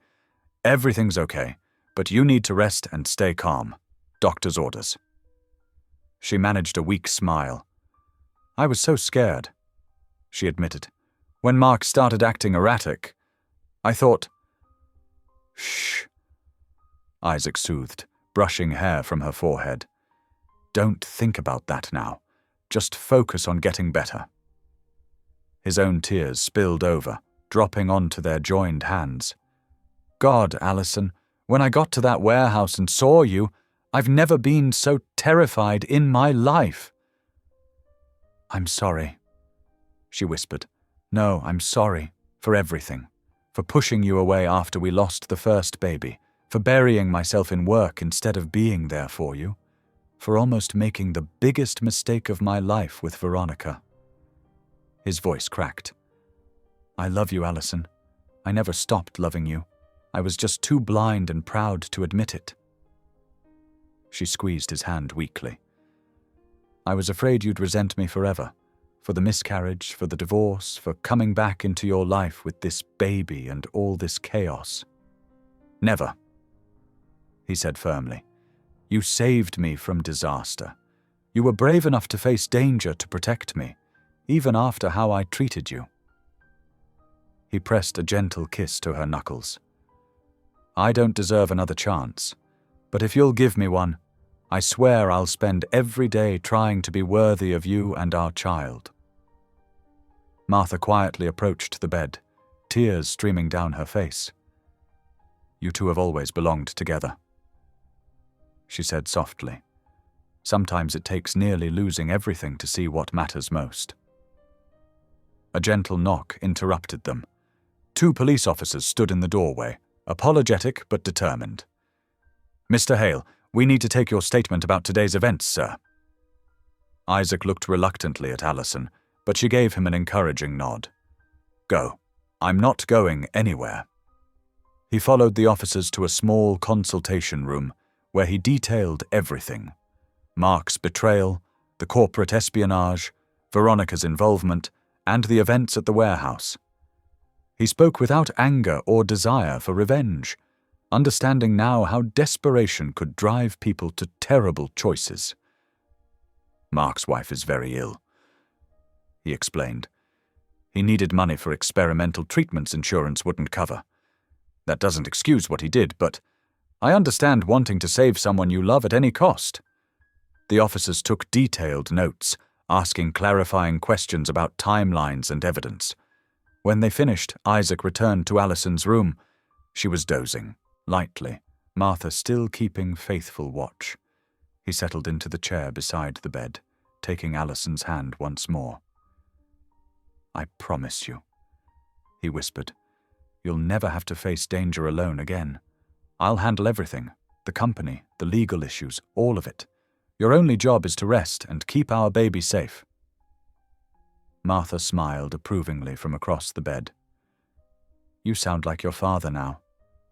"Everything's okay, but you need to rest and stay calm. Doctor's orders." She managed a weak smile. "I was so scared," she admitted. "When Mark started acting erratic, I thought—" "Shh," Isaac soothed, brushing hair from her forehead. "Don't think about that now. Just focus on getting better." His own tears spilled over, dropping onto their joined hands. "God, Alison, when I got to that warehouse and saw you, I've never been so terrified in my life." "I'm sorry," she whispered. "No, I'm sorry for everything. For pushing you away after we lost the first baby. For burying myself in work instead of being there for you. For almost making the biggest mistake of my life with Veronica." His voice cracked. "I love you, Alison. I never stopped loving you. I was just too blind and proud to admit it." She squeezed his hand weakly. "I was afraid you'd resent me forever. For the miscarriage, for the divorce, for coming back into your life with this baby and all this chaos." "Never," he said firmly. "You saved me from disaster. You were brave enough to face danger to protect me, even after how I treated you." He pressed a gentle kiss to her knuckles. "I don't deserve another chance, but if you'll give me one, I swear I'll spend every day trying to be worthy of you and our child." Martha quietly approached the bed, tears streaming down her face. "You two have always belonged together," she said softly. "Sometimes it takes nearly losing everything to see what matters most." A gentle knock interrupted them. 2 police officers stood in the doorway, apologetic but determined. "Mr. Hale, we need to take your statement about today's events, sir." Isaac looked reluctantly at Alison, but she gave him an encouraging nod. "Go. I'm not going anywhere." He followed the officers to a small consultation room where he detailed everything: Mark's betrayal, the corporate espionage, Veronica's involvement, and the events at the warehouse. He spoke without anger or desire for revenge, understanding now how desperation could drive people to terrible choices. "Mark's wife is very ill," he explained. "He needed money for experimental treatments insurance wouldn't cover. That doesn't excuse what he did, but I understand wanting to save someone you love at any cost." The officers took detailed notes, asking clarifying questions about timelines and evidence. When they finished, Isaac returned to Alison's room. She was dozing, lightly, Martha still keeping faithful watch. He settled into the chair beside the bed, taking Alison's hand once more. "I promise you," he whispered, "you'll never have to face danger alone again. I'll handle everything, the company, the legal issues, all of it. Your only job is to rest and keep our baby safe." Martha smiled approvingly from across the bed. "You sound like your father now,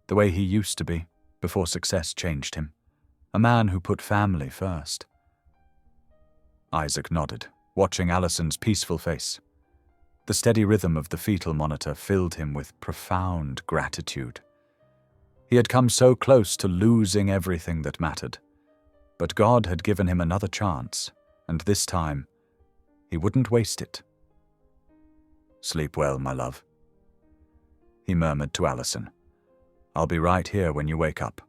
the way he used to be, before success changed him. A man who put family first." Isaac nodded, watching Alison's peaceful face. The steady rhythm of the fetal monitor filled him with profound gratitude. He had come so close to losing everything that mattered. But God had given him another chance, and this time he wouldn't waste it. "Sleep well, my love," he murmured to Alison. "I'll be right here when you wake up."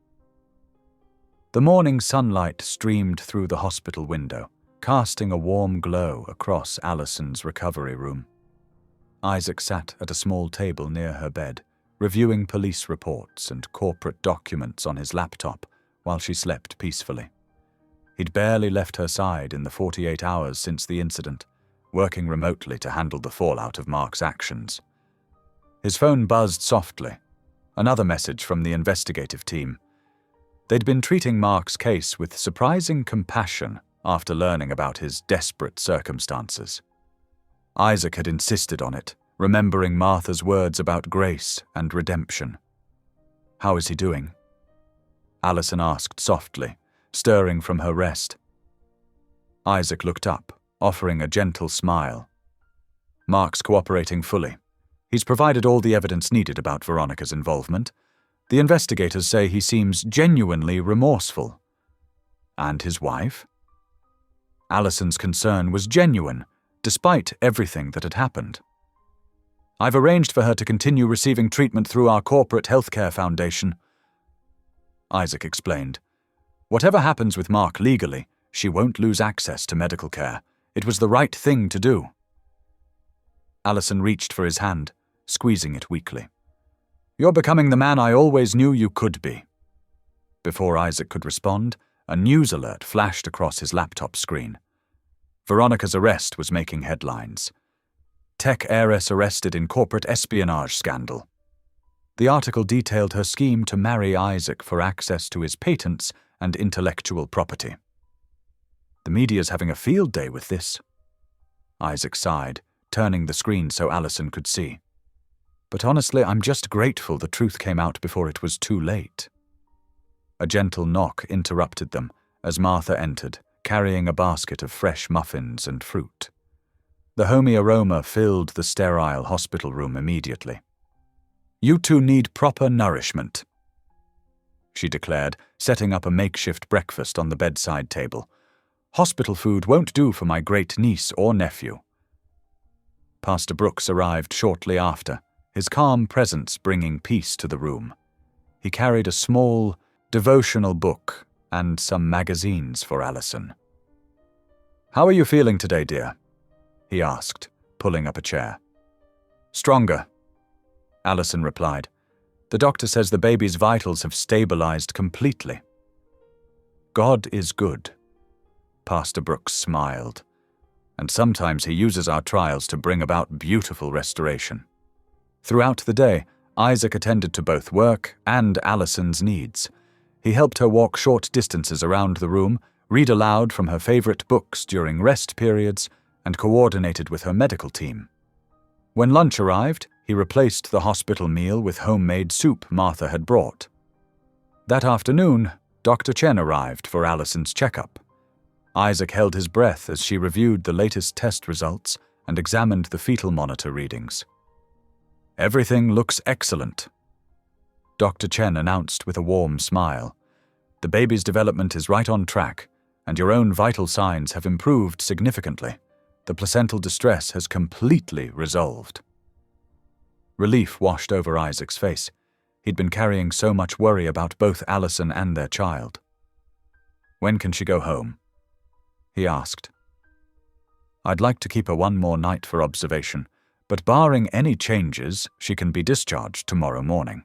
The morning sunlight streamed through the hospital window, casting a warm glow across Alison's recovery room. Isaac sat at a small table near her bed, reviewing police reports and corporate documents on his laptop while she slept peacefully. He'd barely left her side in the 48 hours since the incident, working remotely to handle the fallout of Mark's actions. His phone buzzed softly, another message from the investigative team. They'd been treating Mark's case with surprising compassion after learning about his desperate circumstances. Isaac had insisted on it, remembering Martha's words about grace and redemption. "How is he doing?" Alison asked softly, stirring from her rest. Isaac looked up, offering a gentle smile. "Mark's cooperating fully. He's provided all the evidence needed about Veronica's involvement. The investigators say he seems genuinely remorseful." "And his wife?" Alison's concern was genuine, despite everything that had happened. "I've arranged for her to continue receiving treatment through our corporate healthcare foundation," Isaac explained. "Whatever happens with Mark legally, she won't lose access to medical care. It was the right thing to do." Alison reached for his hand, squeezing it weakly. "You're becoming the man I always knew you could be." Before Isaac could respond, a news alert flashed across his laptop screen. Veronica's arrest was making headlines. Tech heiress arrested in corporate espionage scandal. The article detailed her scheme to marry Isaac for access to his patents and intellectual property. "The media's having a field day with this." Isaac sighed, turning the screen so Alison could see. "But honestly, I'm just grateful the truth came out before it was too late." A gentle knock interrupted them as Martha entered, carrying a basket of fresh muffins and fruit. The homey aroma filled the sterile hospital room immediately. "You two need proper nourishment," she declared, setting up a makeshift breakfast on the bedside table. "Hospital food won't do for my great niece or nephew." Pastor Brooks arrived shortly after, his calm presence bringing peace to the room. He carried a small, devotional book and some magazines for Alison. "How are you feeling today, dear?" he asked, pulling up a chair. "Stronger," Alison replied. "The doctor says the baby's vitals have stabilized completely." "God is good," Pastor Brooks smiled, "and sometimes he uses our trials to bring about beautiful restoration." Throughout the day, Isaac attended to both work and Alison's needs. He helped her walk short distances around the room, read aloud from her favorite books during rest periods, and coordinated with her medical team. When lunch arrived, he replaced the hospital meal with homemade soup Martha had brought. That afternoon, Dr. Chen arrived for Alison's checkup. Isaac held his breath as she reviewed the latest test results and examined the fetal monitor readings. "Everything looks excellent," Dr. Chen announced with a warm smile. "The baby's development is right on track, and your own vital signs have improved significantly. The placental distress has completely resolved." Relief washed over Isaac's face. He'd been carrying so much worry about both Alison and their child. "When can she go home?" he asked. "I'd like to keep her one more night for observation, but barring any changes, she can be discharged tomorrow morning."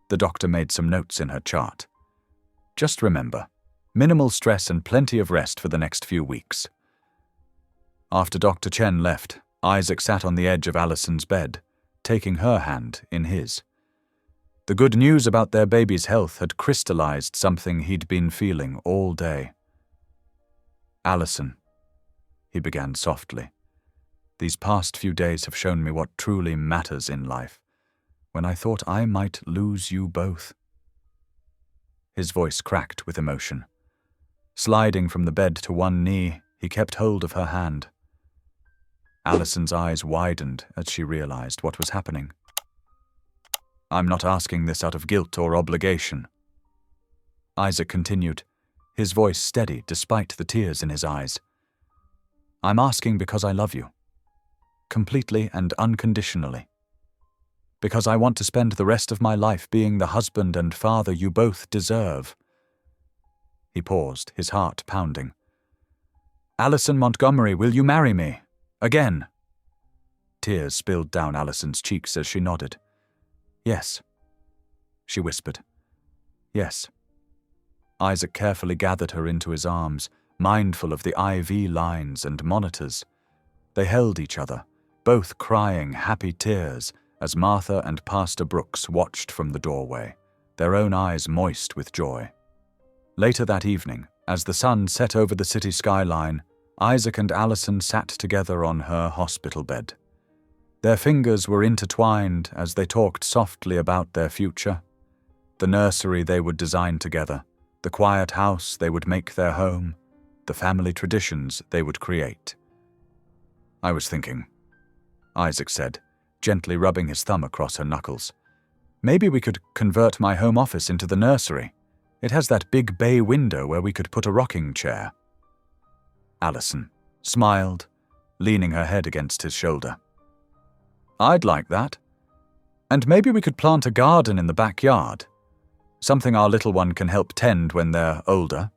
The doctor made some notes in her chart. "Just remember, minimal stress and plenty of rest for the next few weeks." After Dr. Chen left, Isaac sat on the edge of Alison's bed, taking her hand in his. The good news about their baby's health had crystallized something he'd been feeling all day. "Alison," he began softly, "these past few days have shown me what truly matters in life, when I thought I might lose you both." His voice cracked with emotion. Sliding from the bed to one knee, he kept hold of her hand. Alison's eyes widened as she realized what was happening. "I'm not asking this out of guilt or obligation," Isaac continued, his voice steady despite the tears in his eyes. "I'm asking because I love you. Completely and unconditionally. Because I want to spend the rest of my life being the husband and father you both deserve." He paused, his heart pounding. "Allison Montgomery, will you marry me? Again?" Tears spilled down Allison's cheeks as she nodded. "Yes," she whispered. "Yes." Isaac carefully gathered her into his arms, mindful of the IV lines and monitors. They held each other, both crying happy tears as Martha and Pastor Brooks watched from the doorway, their own eyes moist with joy. Later that evening, as the sun set over the city skyline, Isaac and Allison sat together on her hospital bed. Their fingers were intertwined as they talked softly about their future, the nursery they would design together, the quiet house they would make their home, the family traditions they would create. "I was thinking," Isaac said, gently rubbing his thumb across her knuckles, "maybe we could convert my home office into the nursery. It has that big bay window where we could put a rocking chair." Allison smiled, leaning her head against his shoulder. "I'd like that. And maybe we could plant a garden in the backyard. Something our little one can help tend when they're older."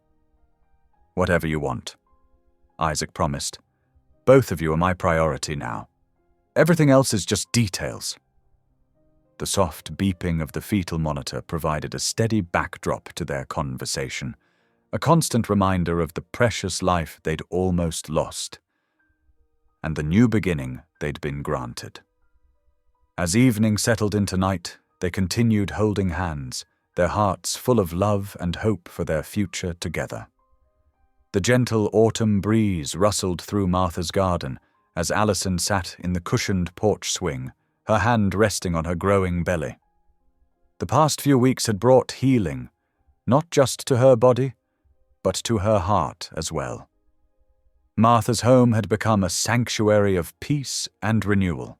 "Whatever you want," Isaac promised. "Both of you are my priority now. Everything else is just details." The soft beeping of the fetal monitor provided a steady backdrop to their conversation, a constant reminder of the precious life they'd almost lost, and the new beginning they'd been granted. As evening settled into night, they continued holding hands, their hearts full of love and hope for their future together. The gentle autumn breeze rustled through Martha's garden as Allison sat in the cushioned porch swing, her hand resting on her growing belly. The past few weeks had brought healing, not just to her body, but to her heart as well. Martha's home had become a sanctuary of peace and renewal.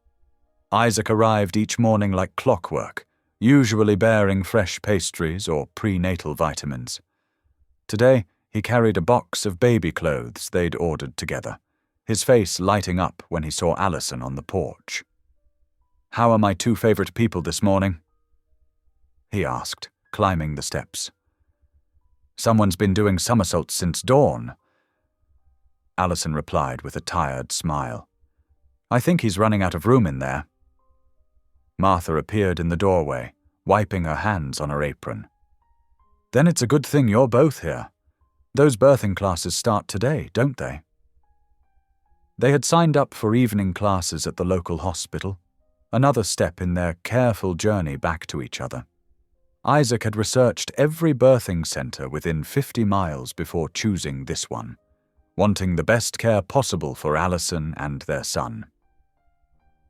Isaac arrived each morning like clockwork, usually bearing fresh pastries or prenatal vitamins. Today, he carried a box of baby clothes they'd ordered together, his face lighting up when he saw Allison on the porch. "How are my two favorite people this morning?" he asked, climbing the steps. "Someone's been doing somersaults since dawn," Allison replied with a tired smile. "I think he's running out of room in there." Martha appeared in the doorway, wiping her hands on her apron. "Then it's a good thing you're both here. Those birthing classes start today, don't they?" They had signed up for evening classes at the local hospital, another step in their careful journey back to each other. Isaac had researched every birthing center within 50 miles before choosing this one, wanting the best care possible for Allison and their son.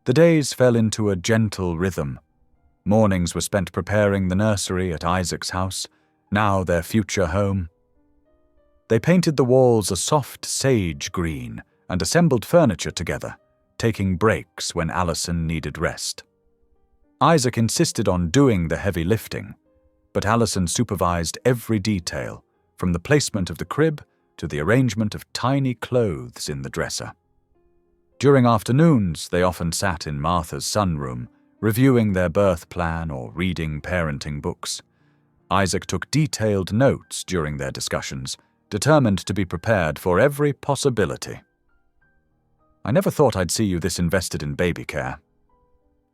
The days fell into a gentle rhythm. Mornings were spent preparing the nursery at Isaac's house, now their future home. They painted the walls a soft sage green and assembled furniture together, taking breaks when Allison needed rest. Isaac insisted on doing the heavy lifting, but Allison supervised every detail, from the placement of the crib to the arrangement of tiny clothes in the dresser. During afternoons, they often sat in Martha's sunroom, reviewing their birth plan or reading parenting books. Isaac took detailed notes during their discussions, determined to be prepared for every possibility. "I never thought I'd see you this invested in baby care,"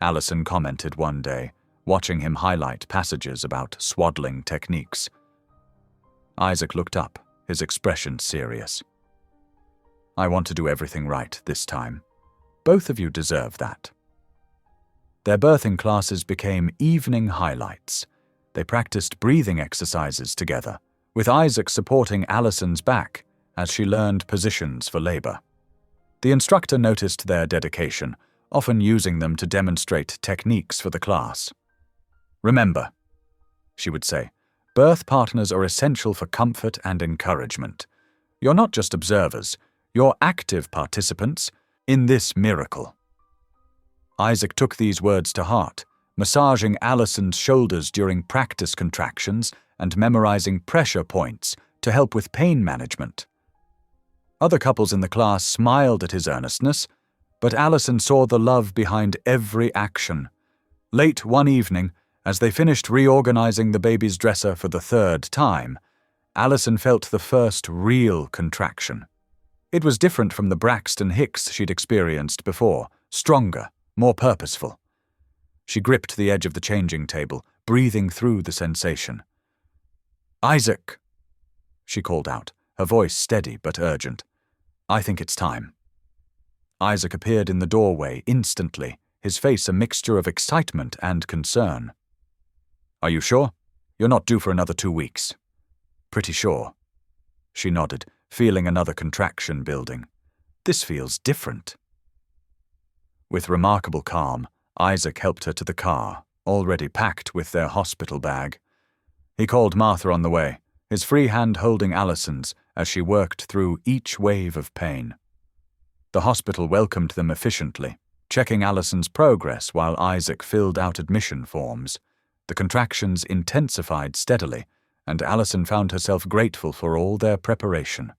Allison commented one day, watching him highlight passages about swaddling techniques. Isaac looked up, his expression serious. "I want to do everything right this time. Both of you deserve that." Their birthing classes became evening highlights. They practiced breathing exercises together, with Isaac supporting Allison's back as she learned positions for labor. The instructor noticed their dedication, often using them to demonstrate techniques for the class. "Remember," she would say, "birth partners are essential for comfort and encouragement. You're not just observers, you're active participants in this miracle." Isaac took these words to heart, massaging Allison's shoulders during practice contractions and memorizing pressure points to help with pain management. Other couples in the class smiled at his earnestness, but Alison saw the love behind every action. Late one evening, as they finished reorganizing the baby's dresser for the third time, Alison felt the first real contraction. It was different from the Braxton Hicks she'd experienced before, stronger, more purposeful. She gripped the edge of the changing table, breathing through the sensation. "Isaac," she called out, her voice steady but urgent. "I think it's time." Isaac appeared in the doorway instantly, his face a mixture of excitement and concern. "Are you sure? You're not due for another 2 weeks." "Pretty sure." She nodded, feeling another contraction building. "This feels different." With remarkable calm, Isaac helped her to the car, already packed with their hospital bag. He called Martha on the way, his free hand holding Alison's as she worked through each wave of pain. The hospital welcomed them efficiently, checking Alison's progress while Isaac filled out admission forms. The contractions intensified steadily, and Alison found herself grateful for all their preparation.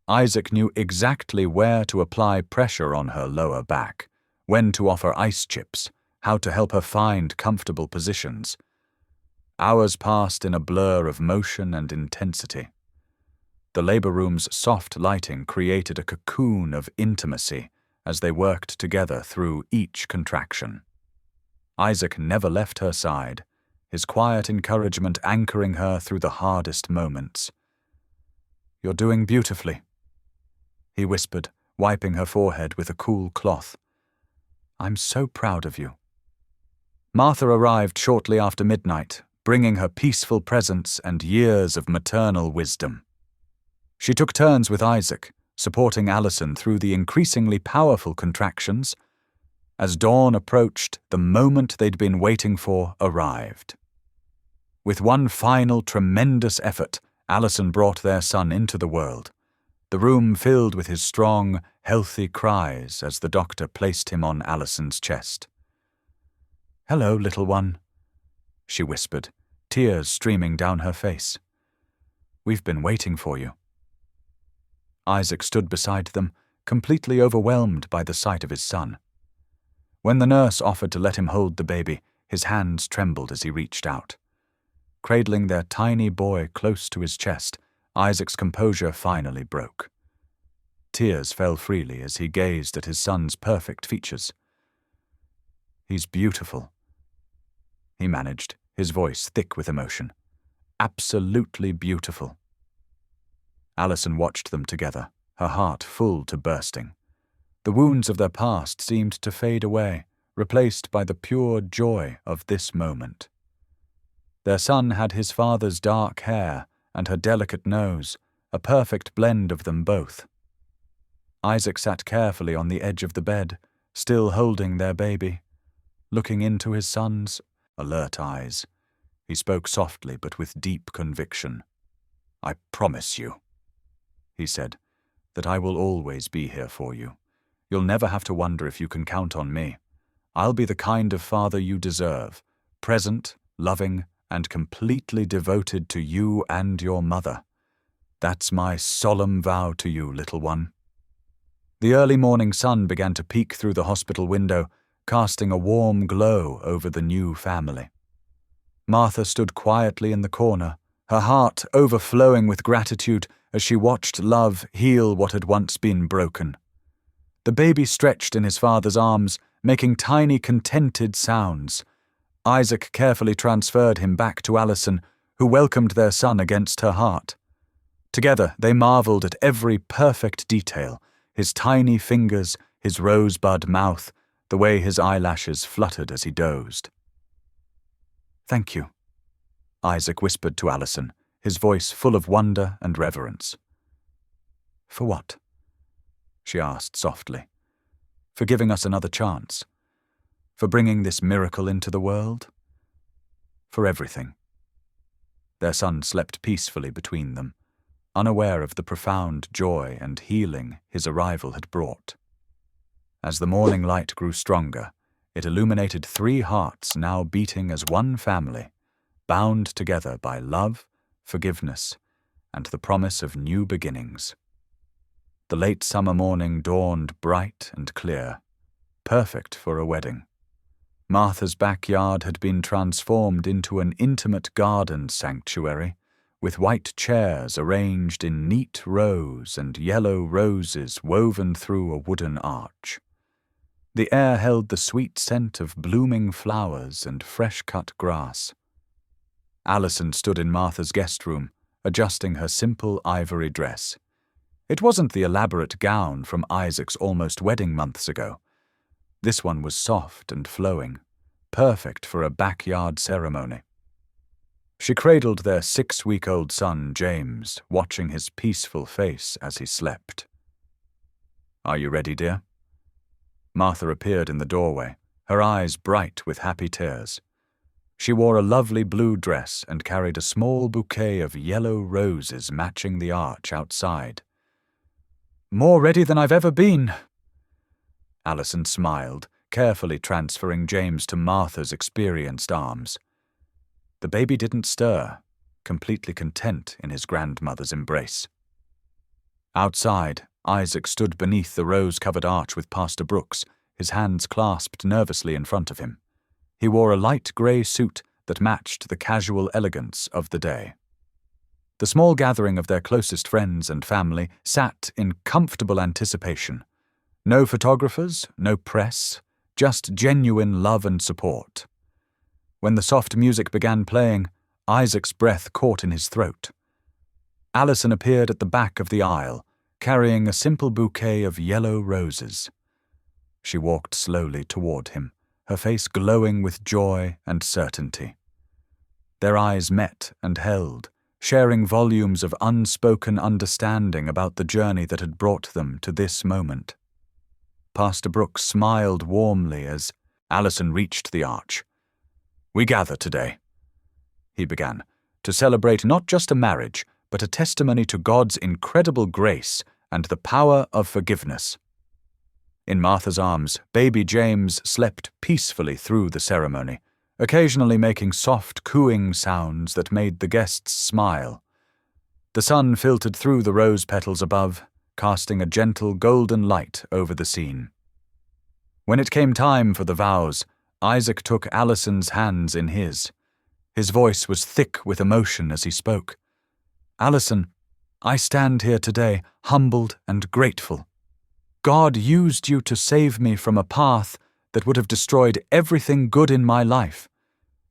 Isaac knew exactly where to apply pressure on her lower back, when to offer ice chips, how to help her find comfortable positions. Hours passed in a blur of motion and intensity. The labor room's soft lighting created a cocoon of intimacy as they worked together through each contraction. Isaac never left her side, his quiet encouragement anchoring her through the hardest moments. "You're doing beautifully," he whispered, wiping her forehead with a cool cloth. "I'm so proud of you." Martha arrived shortly after midnight, bringing her peaceful presence and years of maternal wisdom. She took turns with Isaac, supporting Alison through the increasingly powerful contractions. As dawn approached, the moment they'd been waiting for arrived. With one final tremendous effort, Alison brought their son into the world, the room filled with his strong, healthy cries as the doctor placed him on Alison's chest. "Hello, little one," she whispered, tears streaming down her face. "We've been waiting for you." Isaac stood beside them, completely overwhelmed by the sight of his son. When the nurse offered to let him hold the baby, his hands trembled as he reached out. Cradling their tiny boy close to his chest, Isaac's composure finally broke. Tears fell freely as he gazed at his son's perfect features. "He's beautiful," he managed, his voice thick with emotion. "Absolutely beautiful." Alison watched them together, her heart full to bursting. The wounds of their past seemed to fade away, replaced by the pure joy of this moment. Their son had his father's dark hair and her delicate nose, a perfect blend of them both. Isaac sat carefully on the edge of the bed, still holding their baby. Looking into his son's alert eyes, he spoke softly but with deep conviction. "I promise you," he said, "that I will always be here for you. You'll never have to wonder if you can count on me. I'll be the kind of father you deserve, present, loving, and completely devoted to you and your mother. That's my solemn vow to you, little one." The early morning sun began to peek through the hospital window, casting a warm glow over the new family. Martha stood quietly in the corner, her heart overflowing with gratitude as she watched love heal what had once been broken. The baby stretched in his father's arms, making tiny, contented sounds. Isaac carefully transferred him back to Alison, who welcomed their son against her heart. Together they marveled at every perfect detail, his tiny fingers, his rosebud mouth, the way his eyelashes fluttered as he dozed. "Thank you," Isaac whispered to Alison, his voice full of wonder and reverence. "For what?" she asked softly. "For giving us another chance? For bringing this miracle into the world? For everything." Their son slept peacefully between them, unaware of the profound joy and healing his arrival had brought. As the morning light grew stronger, it illuminated 3 hearts now beating as one family, bound together by love, forgiveness, and the promise of new beginnings. The late summer morning dawned bright and clear, perfect for a wedding. Martha's backyard had been transformed into an intimate garden sanctuary, with white chairs arranged in neat rows and yellow roses woven through a wooden arch. The air held the sweet scent of blooming flowers and fresh-cut grass. Alison stood in Martha's guest room, adjusting her simple ivory dress. It wasn't the elaborate gown from Isaac's almost wedding months ago. This one was soft and flowing, perfect for a backyard ceremony. She cradled their 6-week-old son, James, watching his peaceful face as he slept. "Are you ready, dear?" Martha appeared in the doorway, her eyes bright with happy tears. She wore a lovely blue dress and carried a small bouquet of yellow roses matching the arch outside. "More ready than I've ever been." Alison smiled, carefully transferring James to Martha's experienced arms. The baby didn't stir, completely content in his grandmother's embrace. Outside, Isaac stood beneath the rose-covered arch with Pastor Brooks, his hands clasped nervously in front of him. He wore a light grey suit that matched the casual elegance of the day. The small gathering of their closest friends and family sat in comfortable anticipation. No photographers, no press, just genuine love and support. When the soft music began playing, Isaac's breath caught in his throat. Alison appeared at the back of the aisle, carrying a simple bouquet of yellow roses. She walked slowly toward him, her face glowing with joy and certainty. Their eyes met and held, sharing volumes of unspoken understanding about the journey that had brought them to this moment. Pastor Brooks smiled warmly as Alison reached the arch. "We gather today," he began, "to celebrate not just a marriage, but a testimony to God's incredible grace and the power of forgiveness." In Martha's arms, baby James slept peacefully through the ceremony, occasionally making soft cooing sounds that made the guests smile. The sun filtered through the rose petals above, casting a gentle golden light over the scene. When it came time for the vows, Isaac took Alison's hands in his. His voice was thick with emotion as he spoke. "Alison, I stand here today humbled and grateful. God used you to save me from a path that would have destroyed everything good in my life.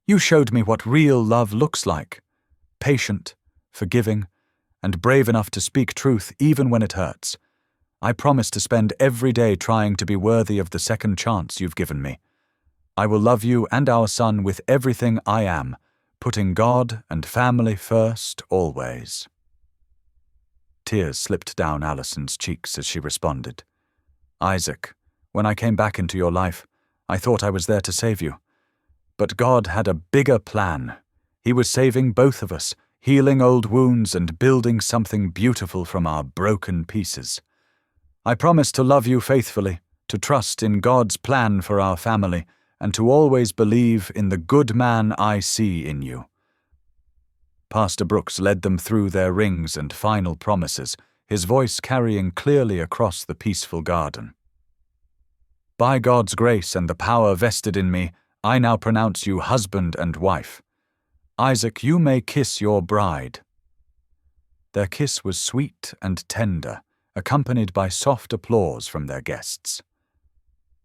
You showed me what real love looks like, patient, forgiving, and brave enough to speak truth even when it hurts. I promise to spend every day trying to be worthy of the second chance you've given me. I will love you and our son with everything I am, putting God and family first always." Tears slipped down Alison's cheeks as she responded. "Isaac, when I came back into your life, I thought I was there to save you. But God had a bigger plan. He was saving both of us, healing old wounds and building something beautiful from our broken pieces. I promise to love you faithfully, to trust in God's plan for our family, and to always believe in the good man I see in you." Pastor Brooks led them through their rings and final promises, his voice carrying clearly across the peaceful garden. "By God's grace and the power vested in me, I now pronounce you husband and wife. Isaac, you may kiss your bride." Their kiss was sweet and tender, accompanied by soft applause from their guests.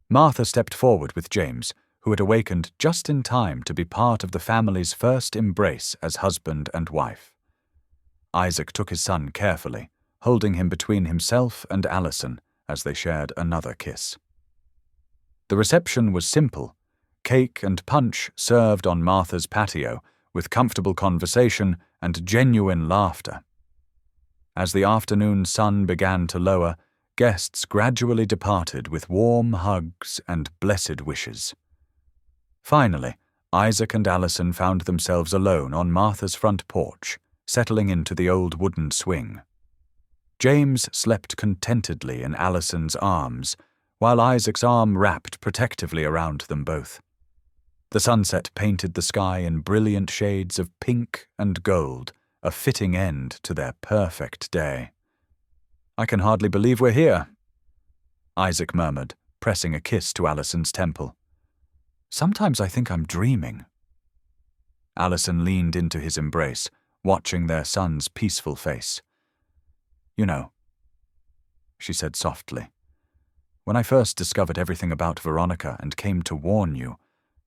Martha stepped forward with James, who had awakened just in time to be part of the family's first embrace as husband and wife. Isaac took his son carefully, holding him between himself and Alison as they shared another kiss. The reception was simple, cake and punch served on Martha's patio, with comfortable conversation and genuine laughter. As the afternoon sun began to lower, guests gradually departed with warm hugs and blessed wishes. Finally, Isaac and Alison found themselves alone on Martha's front porch, settling into the old wooden swing. James slept contentedly in Alison's arms, while Isaac's arm wrapped protectively around them both. The sunset painted the sky in brilliant shades of pink and gold a fitting end to their perfect day. "I can hardly believe we're here," Isaac murmured, pressing a kiss to Allison's temple. "Sometimes I think I'm dreaming." Allison leaned into his embrace, watching their son's peaceful face. "You know," she said softly, "when I first discovered everything about Veronica and came to warn you,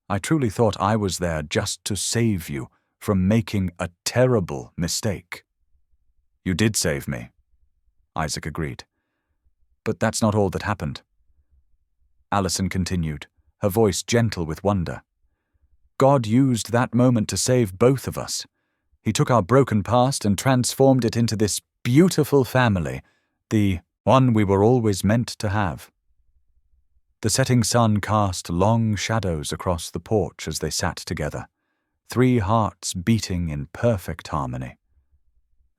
I truly thought I was there just to save you from making a terrible mistake." "You did save me," Isaac agreed. "But that's not all that happened." Allison continued, her voice gentle with wonder. "God used that moment to save both of us. He took our broken past and transformed it into this beautiful family, the one we were always meant to have." The setting sun cast long shadows across the porch as they sat together, 3 hearts beating in perfect harmony.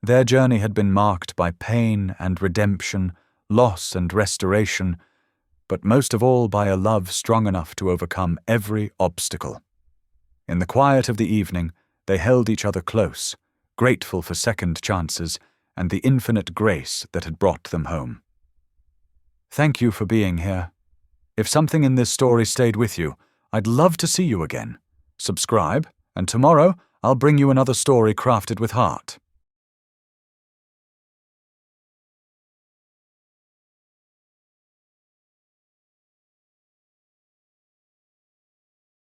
Their journey had been marked by pain and redemption, loss and restoration, but most of all by a love strong enough to overcome every obstacle. In the quiet of the evening, they held each other close, grateful for second chances and the infinite grace that had brought them home. "Thank you for being here. If something in this story stayed with you, I'd love to see you again. Subscribe, and tomorrow I'll bring you another story crafted with heart."